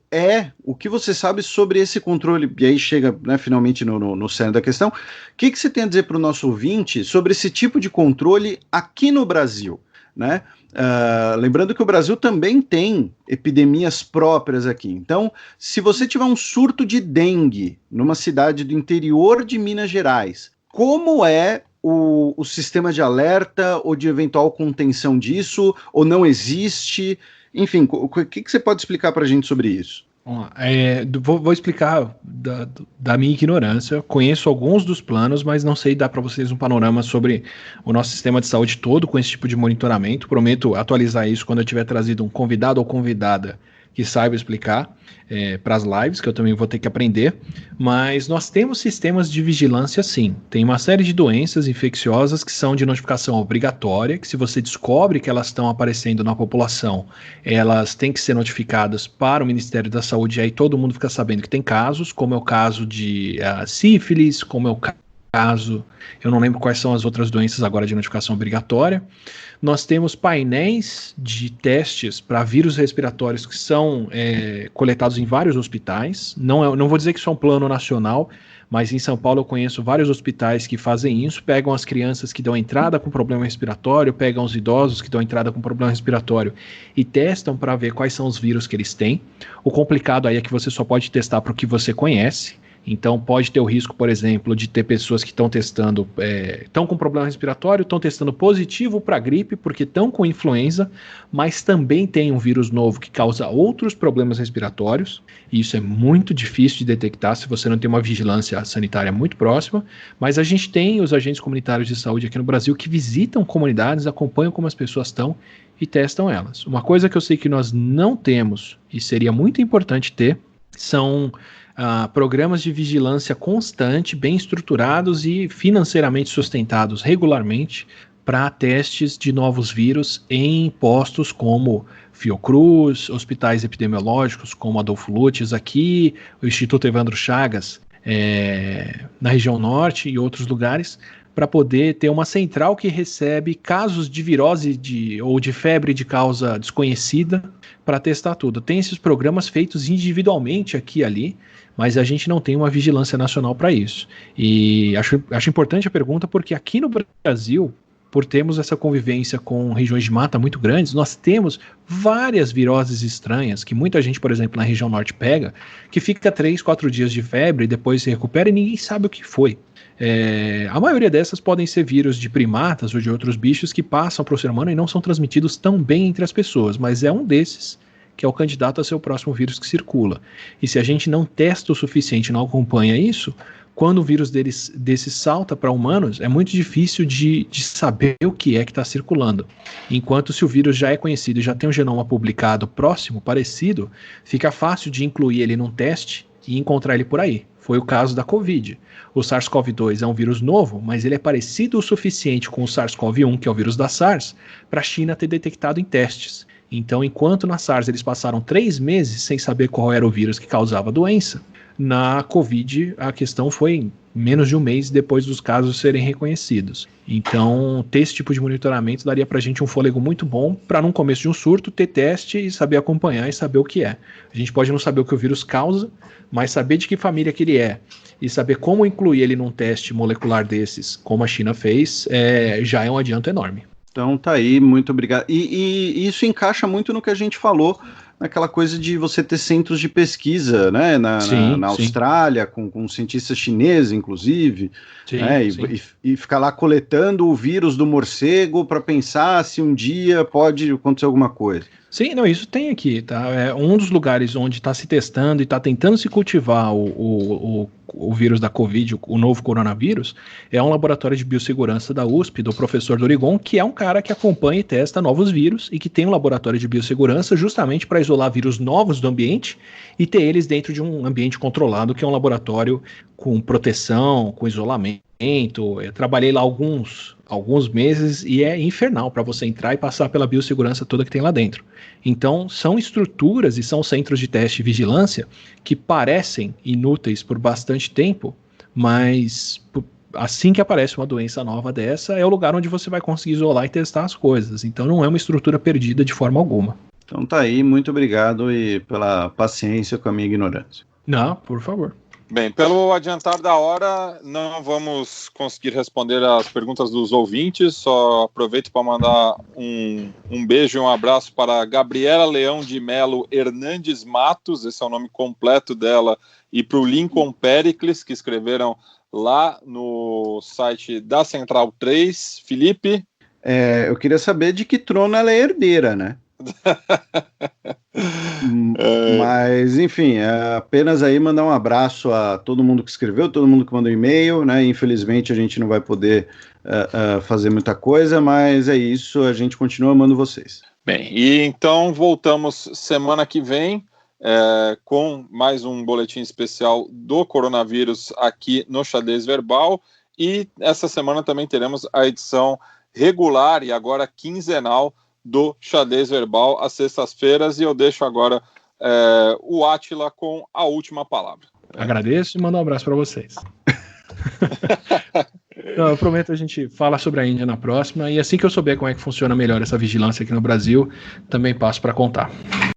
o que você sabe sobre esse controle, e aí chega, né, finalmente no cerne da questão, o que você tem a dizer para o nosso ouvinte sobre esse tipo de controle aqui no Brasil? Né? Lembrando que o Brasil também tem epidemias próprias aqui. Então, se você tiver um surto de dengue numa cidade do interior de Minas Gerais, como é o sistema de alerta ou de eventual contenção disso? Ou não existe? Enfim, o que você pode explicar para a gente sobre isso? Vamos lá. Vou explicar da minha ignorância. Conheço alguns dos planos, mas não sei dar para vocês um panorama sobre o nosso sistema de saúde todo com esse tipo de monitoramento. Prometo atualizar isso quando eu tiver trazido um convidado ou convidada que saiba explicar para as lives, que eu também vou ter que aprender. Mas nós temos sistemas de vigilância, sim. Tem uma série de doenças infecciosas que são de notificação obrigatória, que se você descobre que elas estão aparecendo na população, elas têm que ser notificadas para o Ministério da Saúde, e aí todo mundo fica sabendo que tem casos, como é o caso de sífilis, como é o caso, eu não lembro quais são as outras doenças agora de notificação obrigatória. Nós temos painéis de testes para vírus respiratórios que são coletados em vários hospitais. Não vou dizer que isso é um plano nacional, mas em São Paulo eu conheço vários hospitais que fazem isso, pegam as crianças que dão entrada com problema respiratório, pegam os idosos que dão entrada com problema respiratório e testam para ver quais são os vírus que eles têm. O complicado aí é que você só pode testar para o que você conhece. Então pode ter o risco, por exemplo, de ter pessoas que estão testando, estão com problema respiratório, estão testando positivo para gripe, porque estão com influenza, mas também tem um vírus novo que causa outros problemas respiratórios, e isso é muito difícil de detectar se você não tem uma vigilância sanitária muito próxima, mas a gente tem os agentes comunitários de saúde aqui no Brasil que visitam comunidades, acompanham como as pessoas estão e testam elas. Uma coisa que eu sei que nós não temos, e seria muito importante ter, são programas de vigilância constante, bem estruturados e financeiramente sustentados regularmente para testes de novos vírus em postos como Fiocruz, hospitais epidemiológicos como Adolfo Lutz aqui, o Instituto Evandro Chagas na região norte e outros lugares, para poder ter uma central que recebe casos de virose ou de febre de causa desconhecida para testar tudo. Tem esses programas feitos individualmente aqui e ali, mas a gente não tem uma vigilância nacional para isso. E acho importante a pergunta porque aqui no Brasil, por termos essa convivência com regiões de mata muito grandes, nós temos várias viroses estranhas que muita gente, por exemplo, na região norte pega, que fica 3, 4 dias de febre e depois se recupera e ninguém sabe o que foi. A maioria dessas podem ser vírus de primatas ou de outros bichos que passam para o ser humano e não são transmitidos tão bem entre as pessoas, mas é um desses que é o candidato a ser o próximo vírus que circula. E se a gente não testa o suficiente, não acompanha isso, quando o vírus desse salta para humanos, é muito difícil de saber o que é que está circulando. Enquanto se o vírus já é conhecido e já tem um genoma publicado próximo, parecido, fica fácil de incluir ele num teste e encontrar ele por aí. Foi o caso da Covid. O SARS-CoV-2 é um vírus novo, mas ele é parecido o suficiente com o SARS-CoV-1, que é o vírus da SARS, para a China ter detectado em testes. Então, enquanto na SARS eles passaram 3 meses sem saber qual era o vírus que causava a doença, na Covid a questão foi menos de um mês depois dos casos serem reconhecidos. Então, ter esse tipo de monitoramento daria pra gente um fôlego muito bom para, num começo de um surto, ter teste e saber acompanhar e saber o que é. A gente pode não saber o que o vírus causa, mas saber de que família que ele é e saber como incluir ele num teste molecular desses, como a China fez, já é um adianto enorme. Então tá aí, muito obrigado. E isso encaixa muito no que a gente falou, naquela coisa de você ter centros de pesquisa, né, na Austrália, com cientistas chineses, inclusive, sim, né, e ficar lá coletando o vírus do morcego para pensar se um dia pode acontecer alguma coisa. Sim, não, isso tem aqui, tá? É um dos lugares onde está se testando e está tentando se cultivar o vírus da Covid, o novo coronavírus, é um laboratório de biossegurança da USP, do professor Dorigon, que é um cara que acompanha e testa novos vírus e que tem um laboratório de biossegurança justamente para isolar vírus novos do ambiente e ter eles dentro de um ambiente controlado, que é um laboratório com proteção, com isolamento. Eu trabalhei lá alguns meses e é infernal para você entrar e passar pela biossegurança toda que tem lá dentro. Então, são estruturas e são centros de teste e vigilância que parecem inúteis por bastante tempo, mas assim que aparece uma doença nova dessa, é o lugar onde você vai conseguir isolar e testar as coisas. Então, não é uma estrutura perdida de forma alguma. Então tá aí, muito obrigado e pela paciência com a minha ignorância. Não, por favor. Bem, pelo adiantar da hora, não vamos conseguir responder as perguntas dos ouvintes, só aproveito para mandar um beijo e um abraço para Gabriela Leão de Melo Hernandes Matos, esse é o nome completo dela, e para o Lincoln Pericles, que escreveram lá no site da Central 3. Felipe? Eu queria saber de que trono ela é herdeira, né? Mas, enfim, apenas aí mandar um abraço a todo mundo que escreveu, todo mundo que mandou e-mail, né? Infelizmente a gente não vai poder fazer muita coisa, mas é isso, a gente continua amando vocês. Bem, e então voltamos semana que vem com mais um boletim especial do coronavírus aqui no Xadrez Verbal, e essa semana também teremos a edição regular e agora quinzenal do Xadrez Verbal às sextas-feiras, e eu deixo agora o Átila com a última palavra. Agradeço e mando um abraço para vocês. Eu prometo, a gente fala sobre a Índia na próxima, e assim que eu souber como é que funciona melhor essa vigilância aqui no Brasil, também passo para contar.